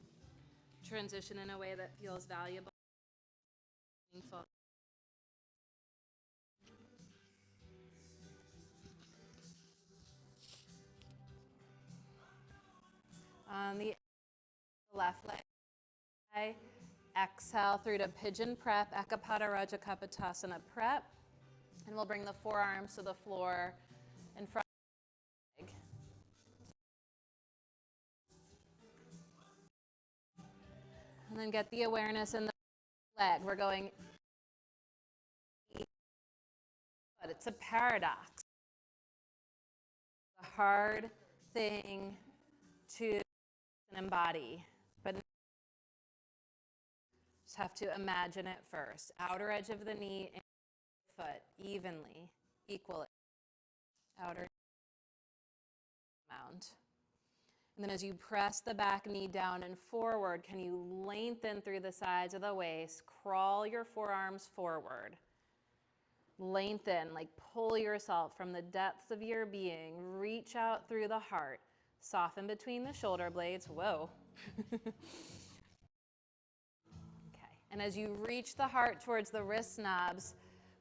transition in a way that feels valuable, meaningful. On the left leg, exhale through to pigeon prep, Ekapada Raja Kapotasana prep, and we'll bring the forearms to the floor in front. And then get the awareness in the leg. We're going, but it's a paradox. A hard thing to embody, but just have to imagine it first. Outer edge of the knee and foot evenly, equally. Outer amount. And then as you press the back knee down and forward, can you lengthen through the sides of the waist, crawl your forearms forward. Lengthen, like pull yourself from the depths of your being, reach out through the heart, soften between the shoulder blades, whoa. Okay, and as you reach the heart towards the wrist knobs,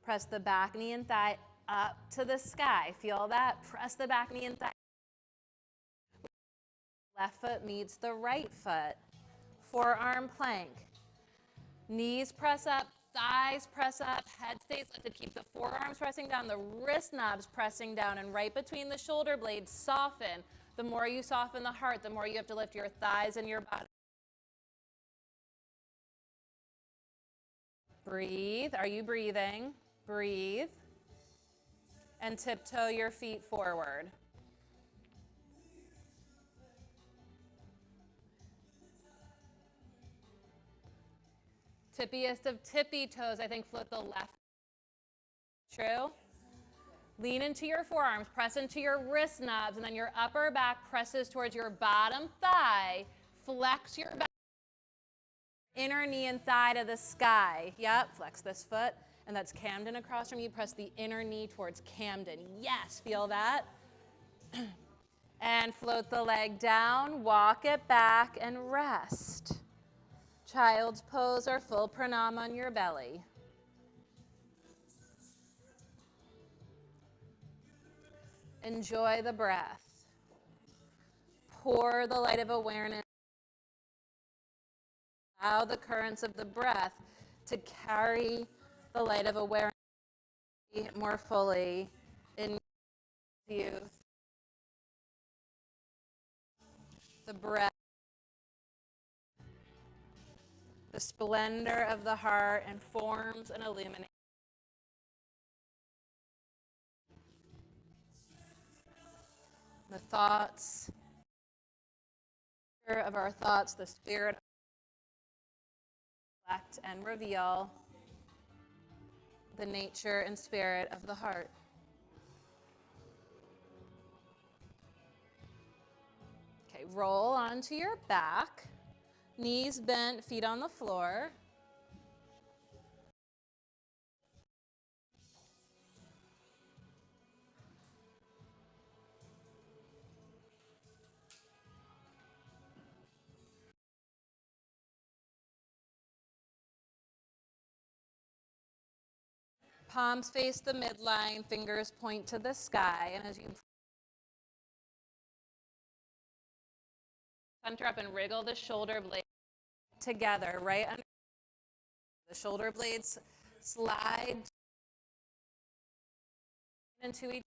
press the back knee and thigh up to the sky. Feel that? Press the back knee and thigh. Left foot meets the right foot. Forearm plank. Knees press up, thighs press up, head stays lifted. Keep the forearms pressing down, the wrist knobs pressing down, and right between the shoulder blades, soften. The more you soften the heart, the more you have to lift your thighs and your body. Breathe. Are you breathing? Breathe. And tiptoe your feet forward. Tippiest of tippy toes, I think float the left. True. Lean into your forearms, press into your wrist knobs, and then your upper back presses towards your bottom thigh. Flex your back, inner knee and thigh to the sky. Yep, flex this foot, and that's Camden across from you. Press the inner knee towards Camden. Yes, feel that? And float the leg down, walk it back, and rest. Child's pose or full pranam on your belly. Enjoy the breath. Pour the light of awareness. Allow the currents of the breath to carry the light of awareness more fully in youth. The breath. The splendor of the heart informs and illuminates. The thoughts of our thoughts, the spirit reflect and reveal the nature and spirit of the heart. Okay, roll onto your back. Knees bent, feet on the floor. Palms face the midline, fingers point to the sky, and as you center up and wriggle the shoulder blades together, right under the shoulder blades, slide into each.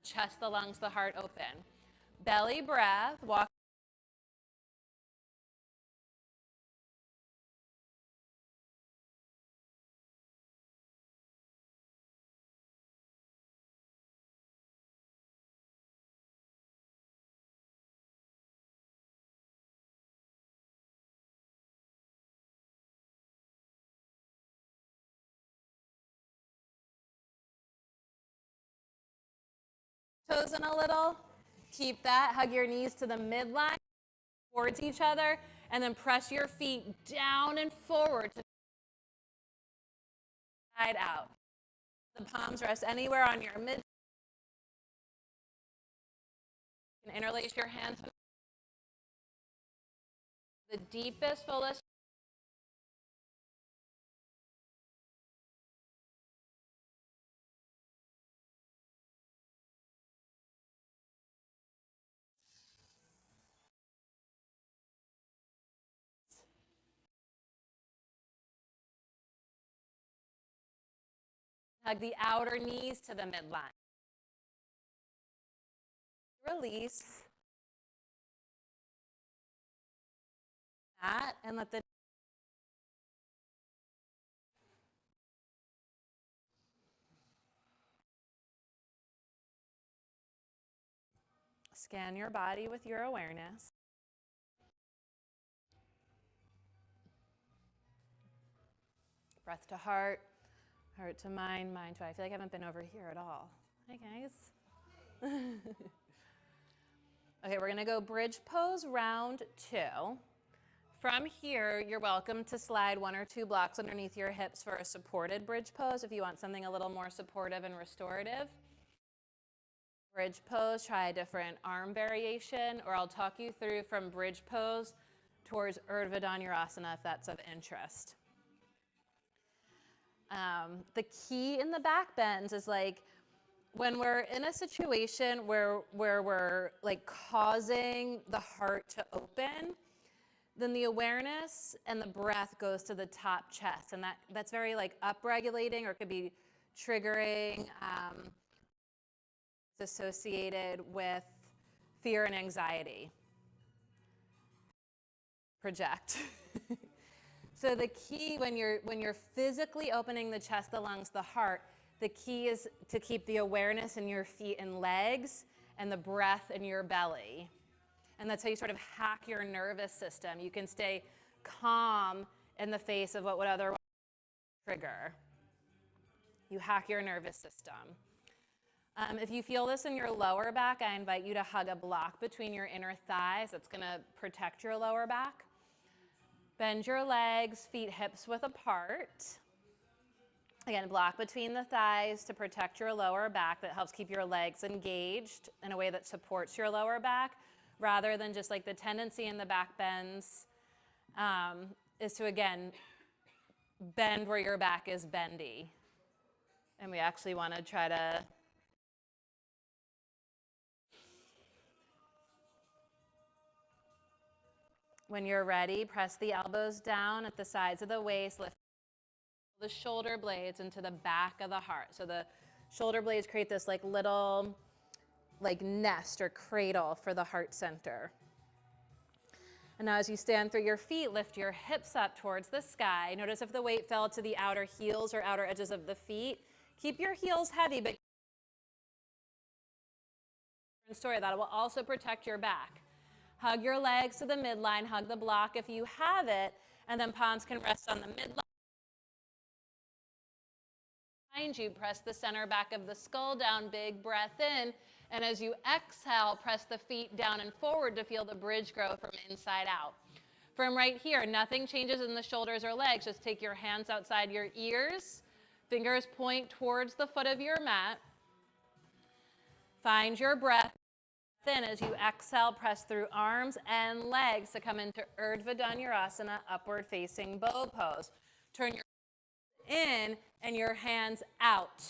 The chest, the lungs, the heart open. Belly breath, walk. Toes in a little. Keep that. Hug your knees to the midline, towards each other, and then press your feet down and forward to side out. The palms rest anywhere on your mid. You can interlace your hands. The deepest, fullest. Hug the outer knees to the midline. Release. That, and let the scan your body with your awareness. Breath to heart, heart to mind, mind to I feel like I haven't been over here at all. Hi, guys. Okay, we're gonna go bridge pose round 2. From here, you're welcome to slide 1 or 2 blocks underneath your hips for a supported bridge pose if you want something a little more supportive and restorative. Bridge pose, try a different arm variation, or I'll talk you through from bridge pose towards Urdhva Dhanurasana if that's of interest. The key in the back bends is like when we're in a situation where we're like causing the heart to open, then the awareness and the breath goes to the top chest, and that's very like upregulating, or it could be triggering. It's associated with fear and anxiety. Project. So the key when you're physically opening the chest, the lungs, the heart, the key is to keep the awareness in your feet and legs and the breath in your belly. And that's how you sort of hack your nervous system. You can stay calm in the face of what would otherwise trigger. You hack your nervous system. If you feel this in your lower back, I invite you to hug a block between your inner thighs. That's going to protect your lower back. Bend your legs, feet hips width apart. Again, block between the thighs to protect your lower back. That helps keep your legs engaged in a way that supports your lower back, rather than just like the tendency in the back bends is to, again, bend where your back is bendy. And we actually want to try to when you're ready, press the elbows down at the sides of the waist, lift the shoulder blades into the back of the heart. So the shoulder blades create this like little like nest or cradle for the heart center. And now as you stand through your feet, lift your hips up towards the sky. Notice if the weight fell to the outer heels or outer edges of the feet. Keep your heels heavy, but story that will also protect your back. Hug your legs to the midline, hug the block if you have it, and then palms can rest on the midline. Behind you, press the center back of the skull down, big breath in, and as you exhale, press the feet down and forward to feel the bridge grow from inside out. From right here, nothing changes in the shoulders or legs, just take your hands outside your ears, fingers point towards the foot of your mat. Find your breath. Then as you exhale, press through arms and legs to come into Urdhva Dhanurasana, upward facing bow pose. Turn your in and your hands out.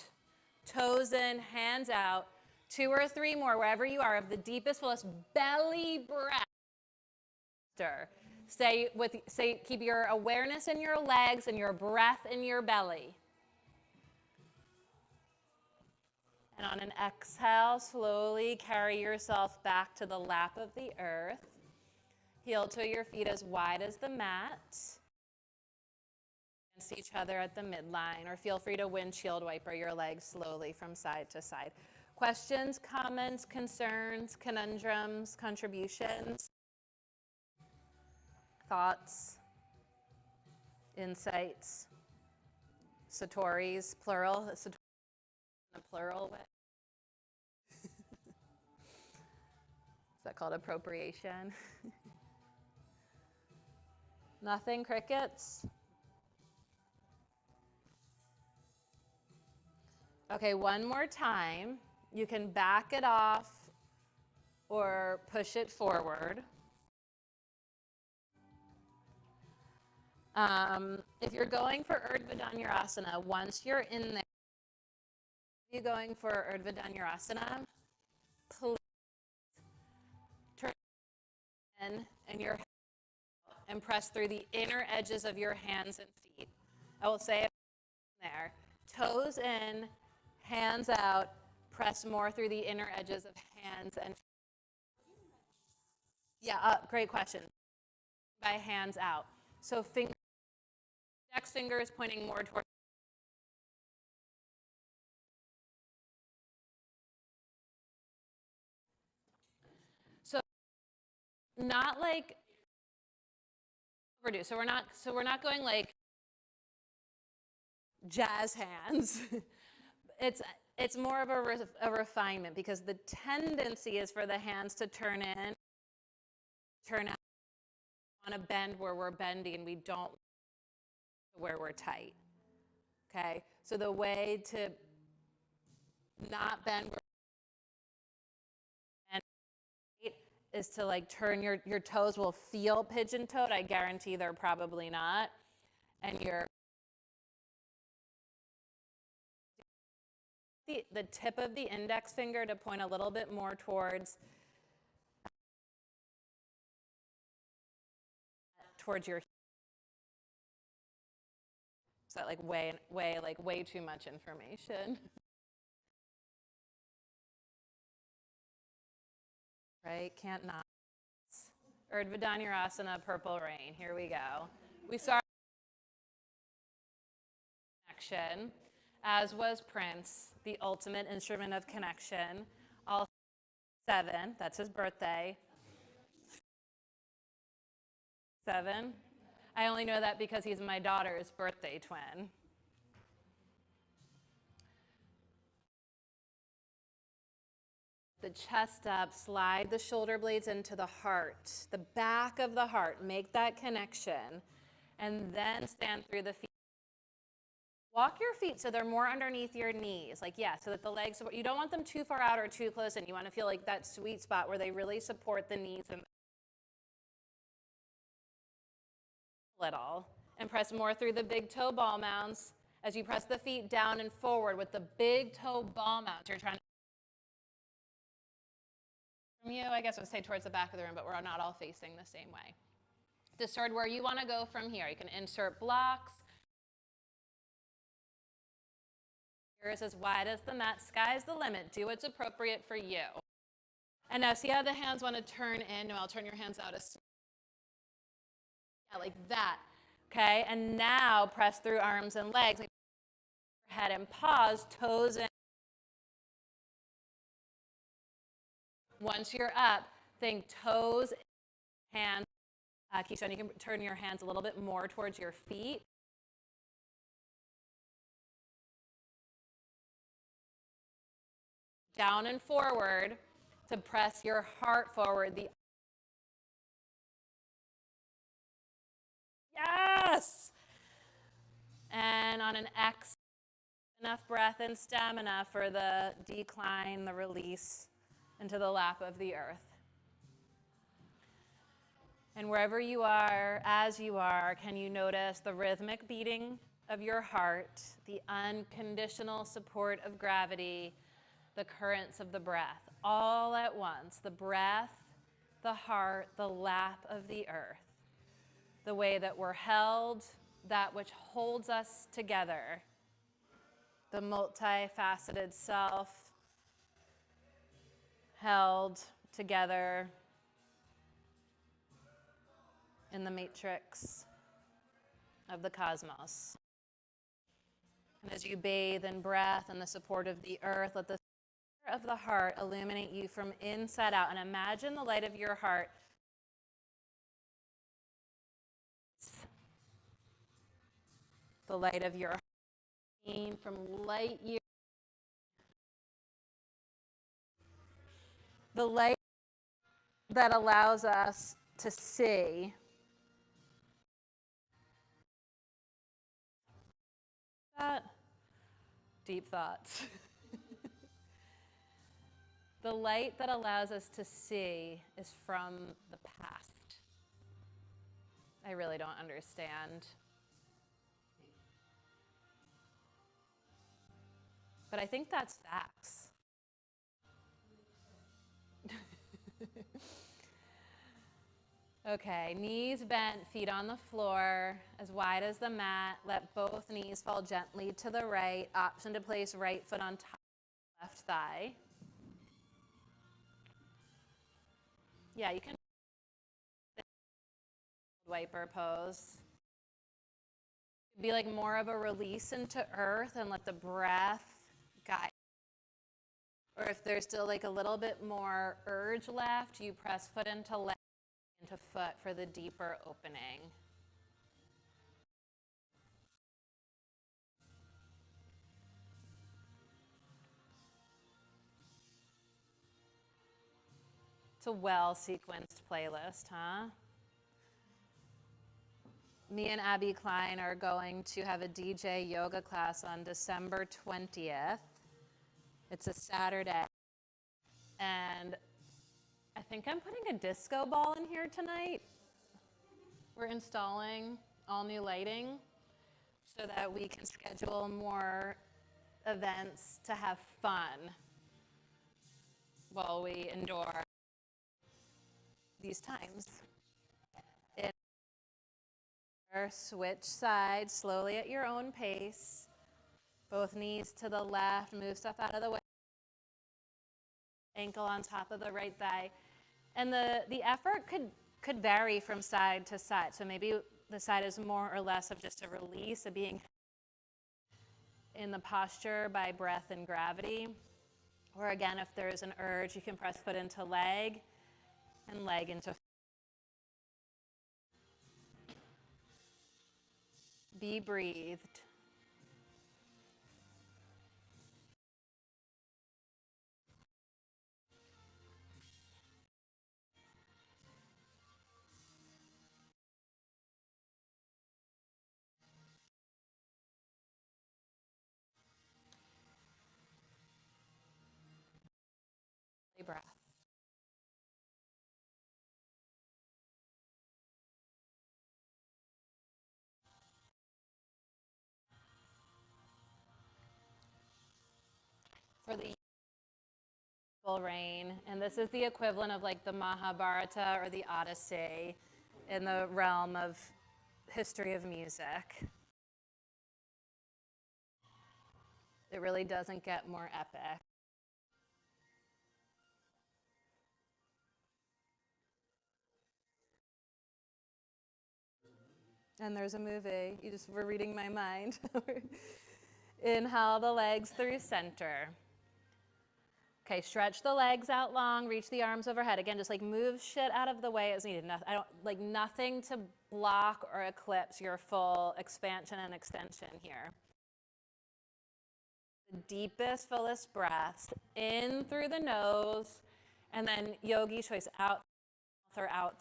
Toes in, hands out. 2 or 3 more, wherever you are, of the deepest, fullest belly breath. Keep your awareness in your legs and your breath in your belly. And on an exhale, slowly carry yourself back to the lap of the earth. Heel to your feet as wide as the mat. Against each other at the midline, or feel free to windshield wiper your legs slowly from side to side. Questions, comments, concerns, conundrums, contributions, thoughts, insights, satori's, plural, in a plural way. Is that called appropriation? Nothing, crickets? Okay, one more time. You can back it off or push it forward. If you're going for Urdhva Dhanurasana, once you're in there, you're going for Urdhva Dhanurasana, please turn in and your and press through the inner edges of your hands and feet. I will say it there. Toes in, hands out, press more through the inner edges of hands and great question. By hands out. So index fingers pointing more toward. So not like overdo. So we're not going like jazz hands. It's more of a refinement because the tendency is for the hands to turn in, turn out on a bend where we're bendy and we don't where we're tight. Okay? So the way to not bend is to like turn your toes will feel pigeon-toed. I guarantee they're probably not. And the tip of the index finger to point a little bit more towards your. Is that like way too much information? Right? Can't not. Urdhva Dhanurasana, Purple Rain. Here we go. We start connection, as was Prince, the ultimate instrument of connection. All 7, that's his birthday. 7. I only know that because he's my daughter's birthday twin. The chest up, slide the shoulder blades into the heart, the back of the heart, make that connection, and then stand through the feet. Walk your feet so they're more underneath your knees, so that the legs, you don't want them too far out or too close in. You want to feel like that sweet spot where they really support the knees and little. And press more through the big toe ball mounds. As you press the feet down and forward with the big toe ball mounds, you're trying to from you, I guess I would say towards the back of the room, but we're not all facing the same way. Decide where you want to go from here. You can insert blocks. Yours as wide as the mat. Sky's the limit. Do what's appropriate for you. And now see how the hands want to turn in. No, I'll turn your hands out like that. Okay, and now press through arms and legs. Head and pause, toes in. Once you're up, think toes, hands. Keyshawn, you can turn your hands a little bit more towards your feet. Down and forward to press your heart forward. Yes! And on an exhale, enough breath and stamina for the decline, the release into the lap of the earth. And wherever you are, as you are, can you notice the rhythmic beating of your heart, the unconditional support of gravity, the currents of the breath, all at once, the breath, the heart, the lap of the earth, the way that we're held, that which holds us together, the multifaceted self, held together in the matrix of the cosmos. And as you bathe in breath and the support of the earth, let the center of the heart illuminate you from inside out. And imagine the light of your heart the light of your heart from light years. The light that allows us to see that deep thoughts. The light that allows us to see is from the past. I really don't understand. But I think that's facts. Okay, knees bent, feet on the floor, as wide as the mat. Let both knees fall gently to the right. Option to place right foot on top of left thigh. Yeah, you can wiper pose. Be like more of a release into earth and let the breath guide. Or if there's still like a little bit more urge left, you press foot into leg, into foot for the deeper opening. It's a well-sequenced playlist, huh? Me and Abby Klein are going to have a DJ yoga class on December 20th. It's a Saturday. And I think I'm putting a disco ball in here tonight. We're installing all new lighting so that we can schedule more events to have fun while we endure these times. Switch sides slowly at your own pace. Both knees to the left, move stuff out of the way. Ankle on top of the right thigh. And the effort could vary from side to side. So maybe the side is more or less of just a release of being in the posture by breath and gravity. Or again, if there's an urge, you can press foot into leg and leg into. Be breathed. Breath. For the rain, and this is the equivalent of like the Mahabharata or the Odyssey in the realm of history of music. It really doesn't get more epic. And there's a movie. You just were reading my mind. Inhale the legs through center. Okay, stretch the legs out long, reach the arms overhead. Again, just like move shit out of the way as needed. Nothing to block or eclipse your full expansion and extension here. The deepest, fullest breaths in through the nose, and then yogi choice out or out.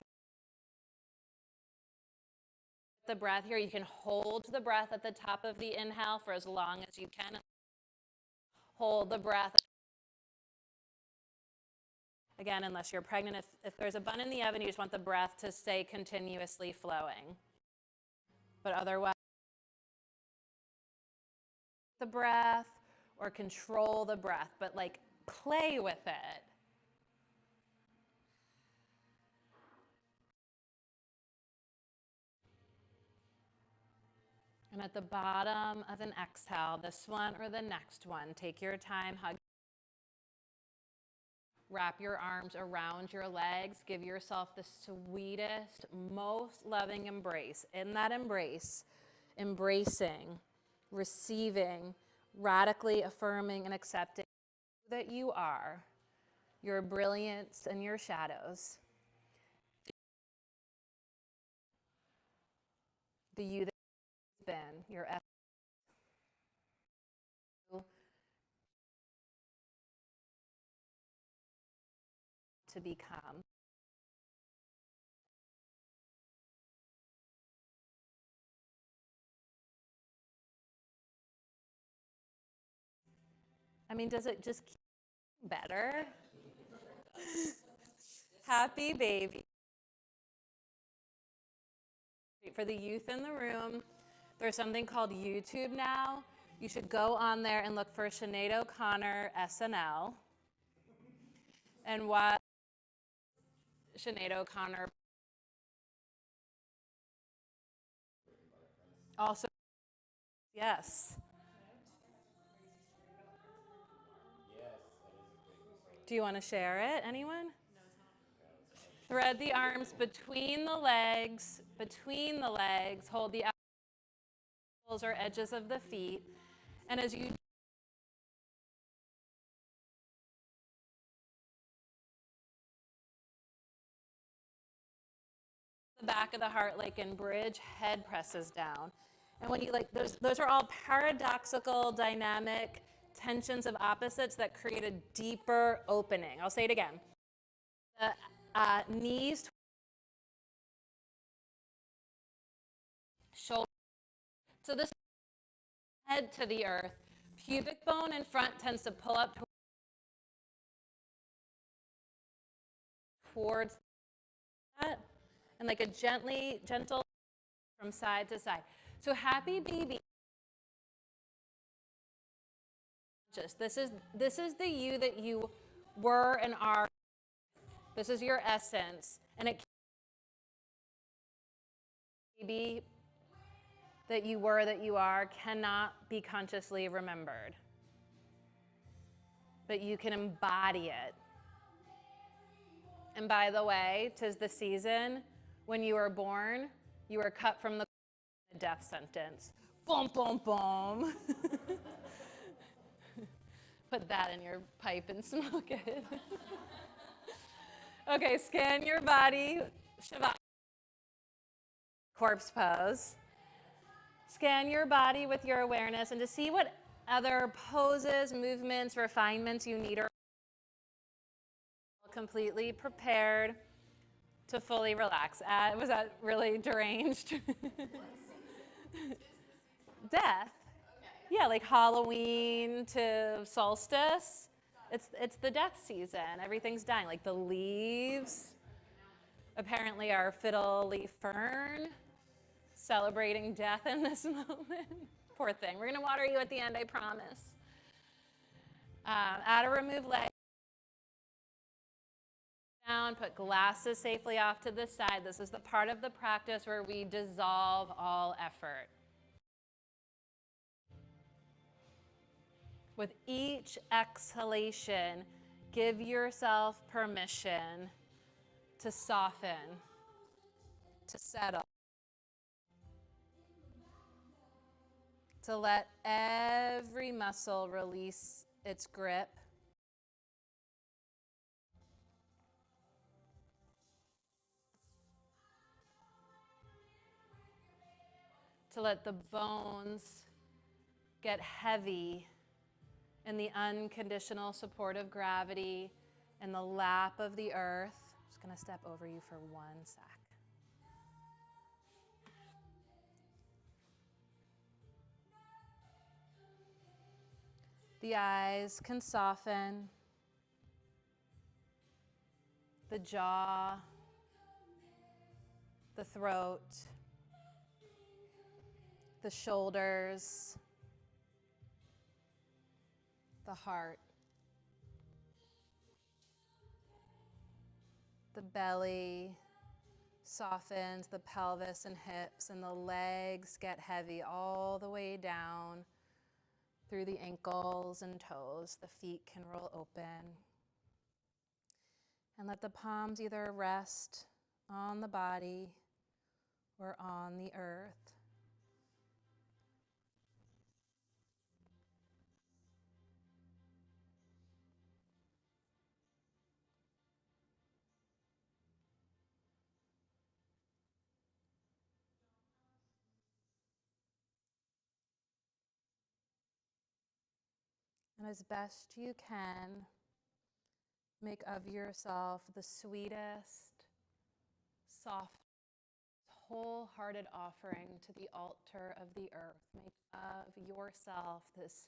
The breath here, you can hold the breath at the top of the inhale for as long as you can. Hold the breath. Again, unless you're pregnant, if there's a bun in the oven, you just want the breath to stay continuously flowing. But otherwise, the breath or control the breath, but like play with it. And at the bottom of an exhale, this one or the next one, take your time, hug. Wrap your arms around your legs. Give yourself the sweetest, most loving embrace. In that embrace, embracing, receiving, radically affirming and accepting that you are, your brilliance and your shadows. The you that you've been, your to become. I mean, does it just keep better? Happy baby. For the youth in the room, there's something called YouTube now. You should go on there and look for Sinead O'Connor SNL and watch Sinead O'Connor Also, yes. Do you want to share it? Anyone? Thread the arms between the legs, hold the ankles or edges of the feet. And as you the back of the heart like in bridge, head presses down. And when you those are all paradoxical, dynamic tensions of opposites that create a deeper opening. I'll say it again. The knees, shoulders. So this head to the earth. Pubic bone in front tends to pull up towards that, and like a gentle from side to side. So happy baby. This is the you that you were and are. This is your essence, and it baby that you were, that you are, cannot be consciously remembered, but you can embody it. And by the way, 'tis the season when you were born, you were cut from the death sentence. Boom, boom, boom. Put that in your pipe and smoke it. Okay, scan your body. Shavasana. Corpse pose. Scan your body with your awareness and to see what other poses, movements, refinements you need or completely prepared to fully relax. Was that really deranged? Death. Yeah, like Halloween to solstice. It's the death season. Everything's dying. Like the leaves apparently are fiddle leaf fern, celebrating death in this moment. Poor thing. We're gonna water you at the end, I promise. Add or remove leg down, put glasses safely off to the side. This is the part of the practice where we dissolve all effort. With each exhalation, give yourself permission to soften, to settle, to let every muscle release its grip. To let the bones get heavy in the unconditional support of gravity in the lap of the earth. I'm just going to step over you for 1 sec. The eyes can soften. The jaw, the throat, the shoulders, the heart, the belly softens, the pelvis and hips, and the legs get heavy all the way down through the ankles and toes. The feet can roll open. And let the palms either rest on the body or on the earth. And as best you can, make of yourself the sweetest, soft, wholehearted offering to the altar of the earth. Make of yourself this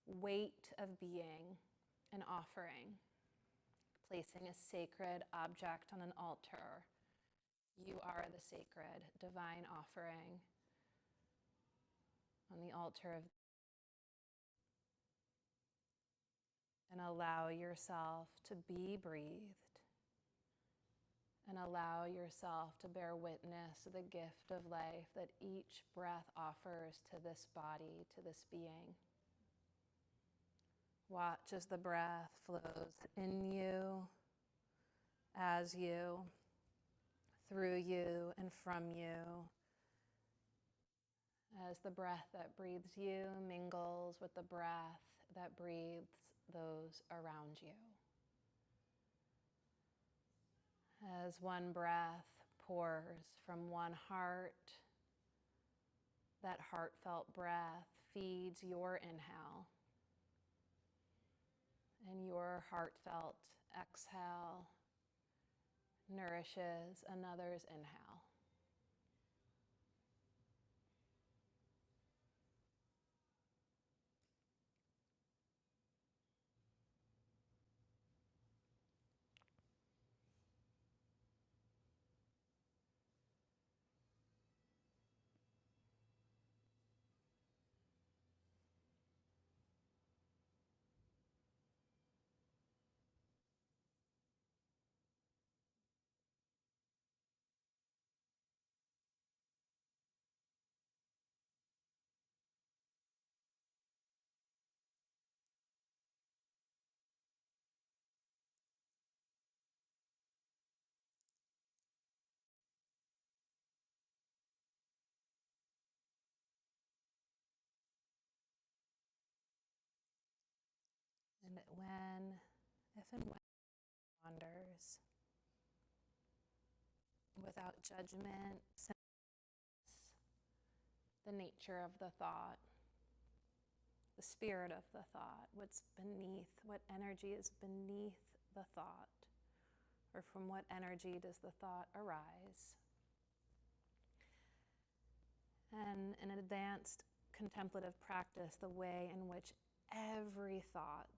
weight of being an offering, placing a sacred object on an altar. You are the sacred, divine offering on the altar of, and allow yourself to be breathed And allow yourself to bear witness to the gift of life that each breath offers to this body, to this being. Watch as the breath flows in you, as you, through you, and from you. As the breath that breathes you mingles with the breath that breathes those around you. As one breath pours from one heart, that heartfelt breath feeds your inhale, and your heartfelt exhale nourishes another's inhale. And if and when it wanders, without judgment, sense the nature of the thought, the spirit of the thought, what's beneath, what energy is beneath the thought, or from what energy does the thought arise. And in an advanced contemplative practice, the way in which every thought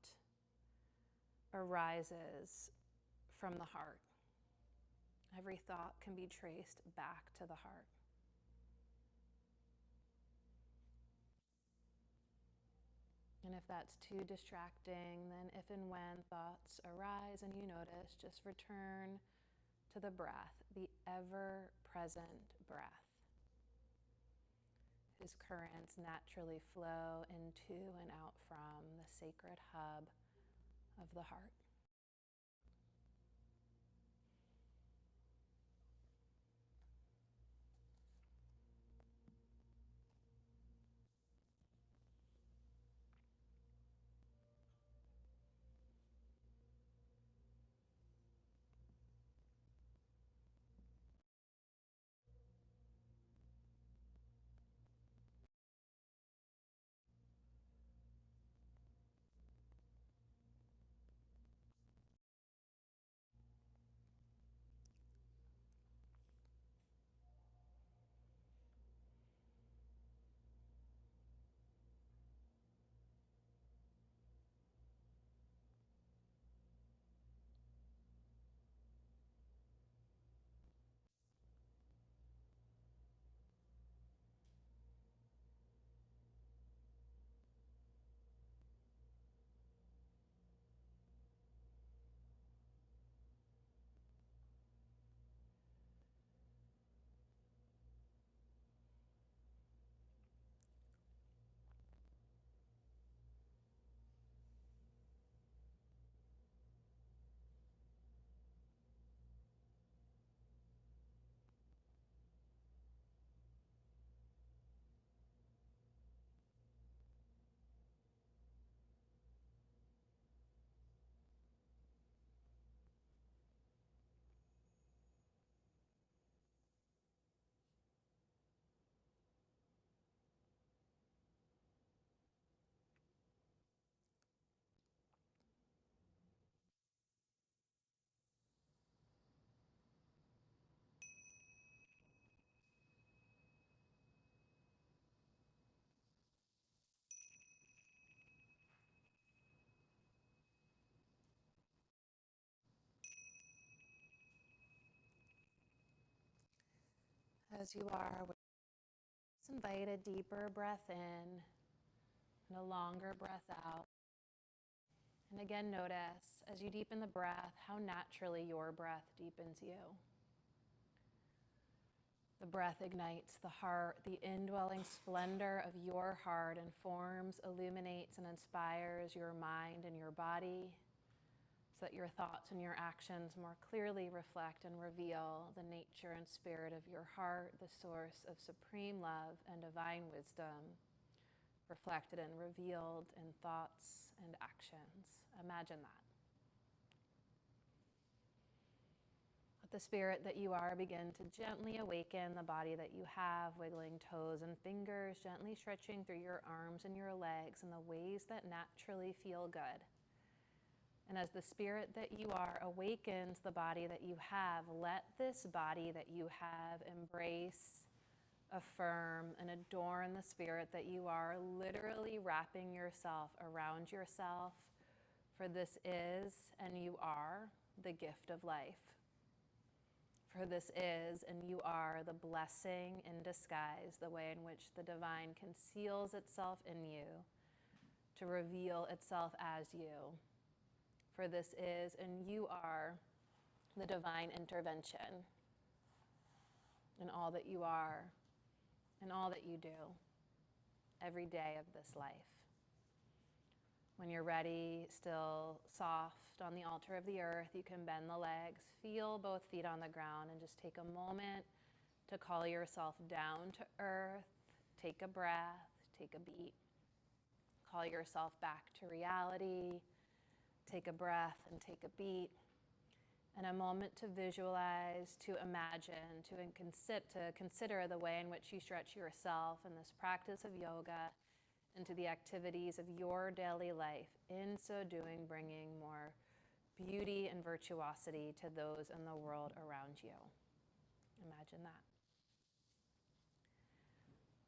arises from the heart. Every thought can be traced back to the heart. And if that's too distracting, then if and when thoughts arise and you notice, just return to the breath, the ever-present breath, whose currents naturally flow into and out from the sacred hub of the heart. As you are, just invite a deeper breath in and a longer breath out. And again, notice as you deepen the breath, how naturally your breath deepens you. The breath ignites the heart, the indwelling splendor of your heart informs, illuminates, and inspires your mind and your body so that your thoughts and your actions more clearly reflect and reveal the nature and spirit of your heart, the source of supreme love and divine wisdom, reflected and revealed in thoughts and actions. Imagine that. Let the spirit that you are begin to gently awaken the body that you have, wiggling toes and fingers, gently stretching through your arms and your legs in the ways that naturally feel good. And as the spirit that you are awakens the body that you have, let this body that you have embrace, affirm, and adorn the spirit that you are, literally wrapping yourself around yourself, for this is, and you are, the gift of life. For this is, and you are, the blessing in disguise, the way in which the divine conceals itself in you to reveal itself as you. For this is, and you are, the divine intervention in all that you are, in all that you do, every day of this life. When you're ready, still soft on the altar of the earth, you can bend the legs, feel both feet on the ground, and just take a moment to call yourself down to earth. Take a breath, take a beat. Call yourself back to reality. Take a breath and take a beat. And a moment to visualize, to imagine, to consider the way in which you stretch yourself in this practice of yoga into the activities of your daily life, in so doing bringing more beauty and virtuosity to those in the world around you. Imagine that.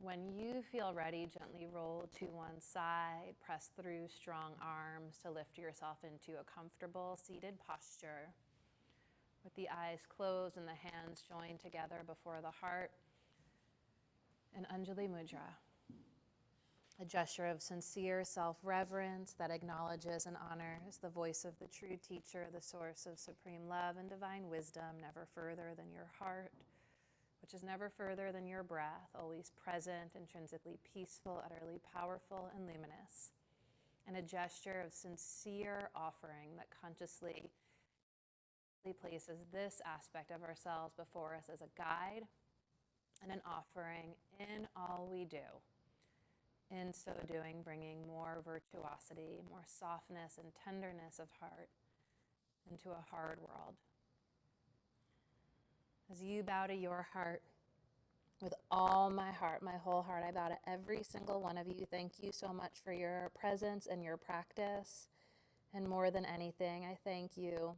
When you feel ready, gently roll to one side, press through strong arms to lift yourself into a comfortable seated posture with the eyes closed and the hands joined together before the heart in Anjali Mudra. A gesture of sincere self-reverence that acknowledges and honors the voice of the true teacher, the source of supreme love and divine wisdom, never further than your heart, which is never further than your breath, always present, intrinsically peaceful, utterly powerful and luminous. And a gesture of sincere offering that consciously places this aspect of ourselves before us as a guide and an offering in all we do. In so doing, bringing more virtuosity, more softness and tenderness of heart into a hard world. As you bow to your heart, with all my heart, my whole heart, I bow to every single one of you. Thank you so much for your presence and your practice. And more than anything, I thank you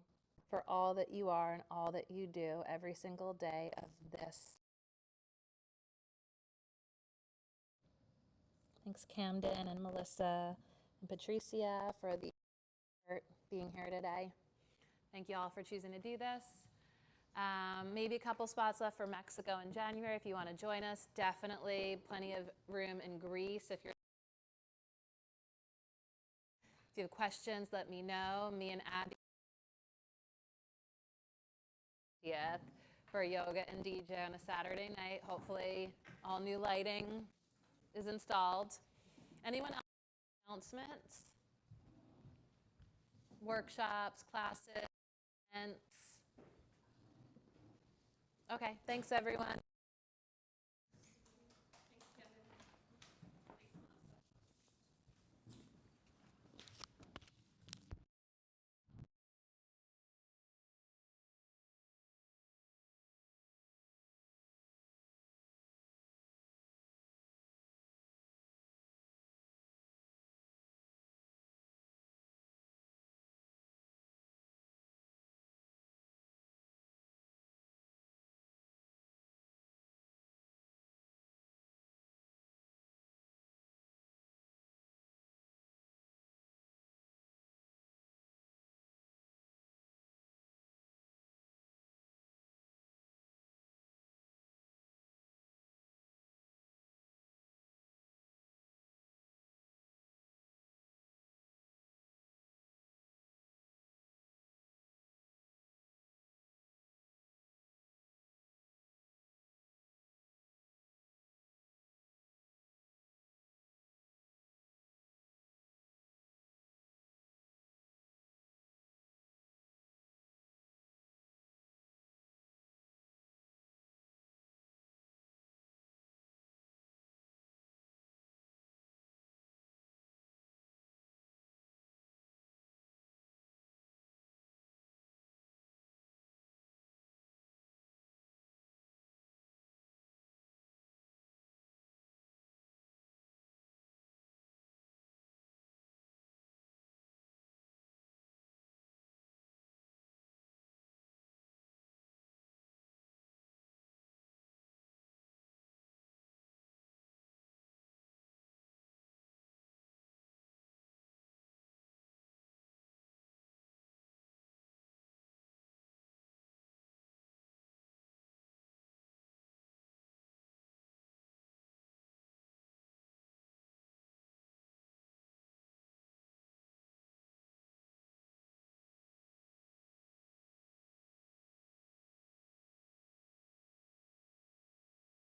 for all that you are and all that you do every single day of this. Thanks, Camden and Melissa and Patricia, for being here today. Thank you all for choosing to do this. Maybe a couple spots left for Mexico in January if you want to join us. Definitely plenty of room in Greece. If you have questions, let me know. Me and Abby for yoga and DJ on a Saturday night. Hopefully all new lighting is installed. Anyone else? Announcements? Workshops, classes, events? Okay, thanks everyone.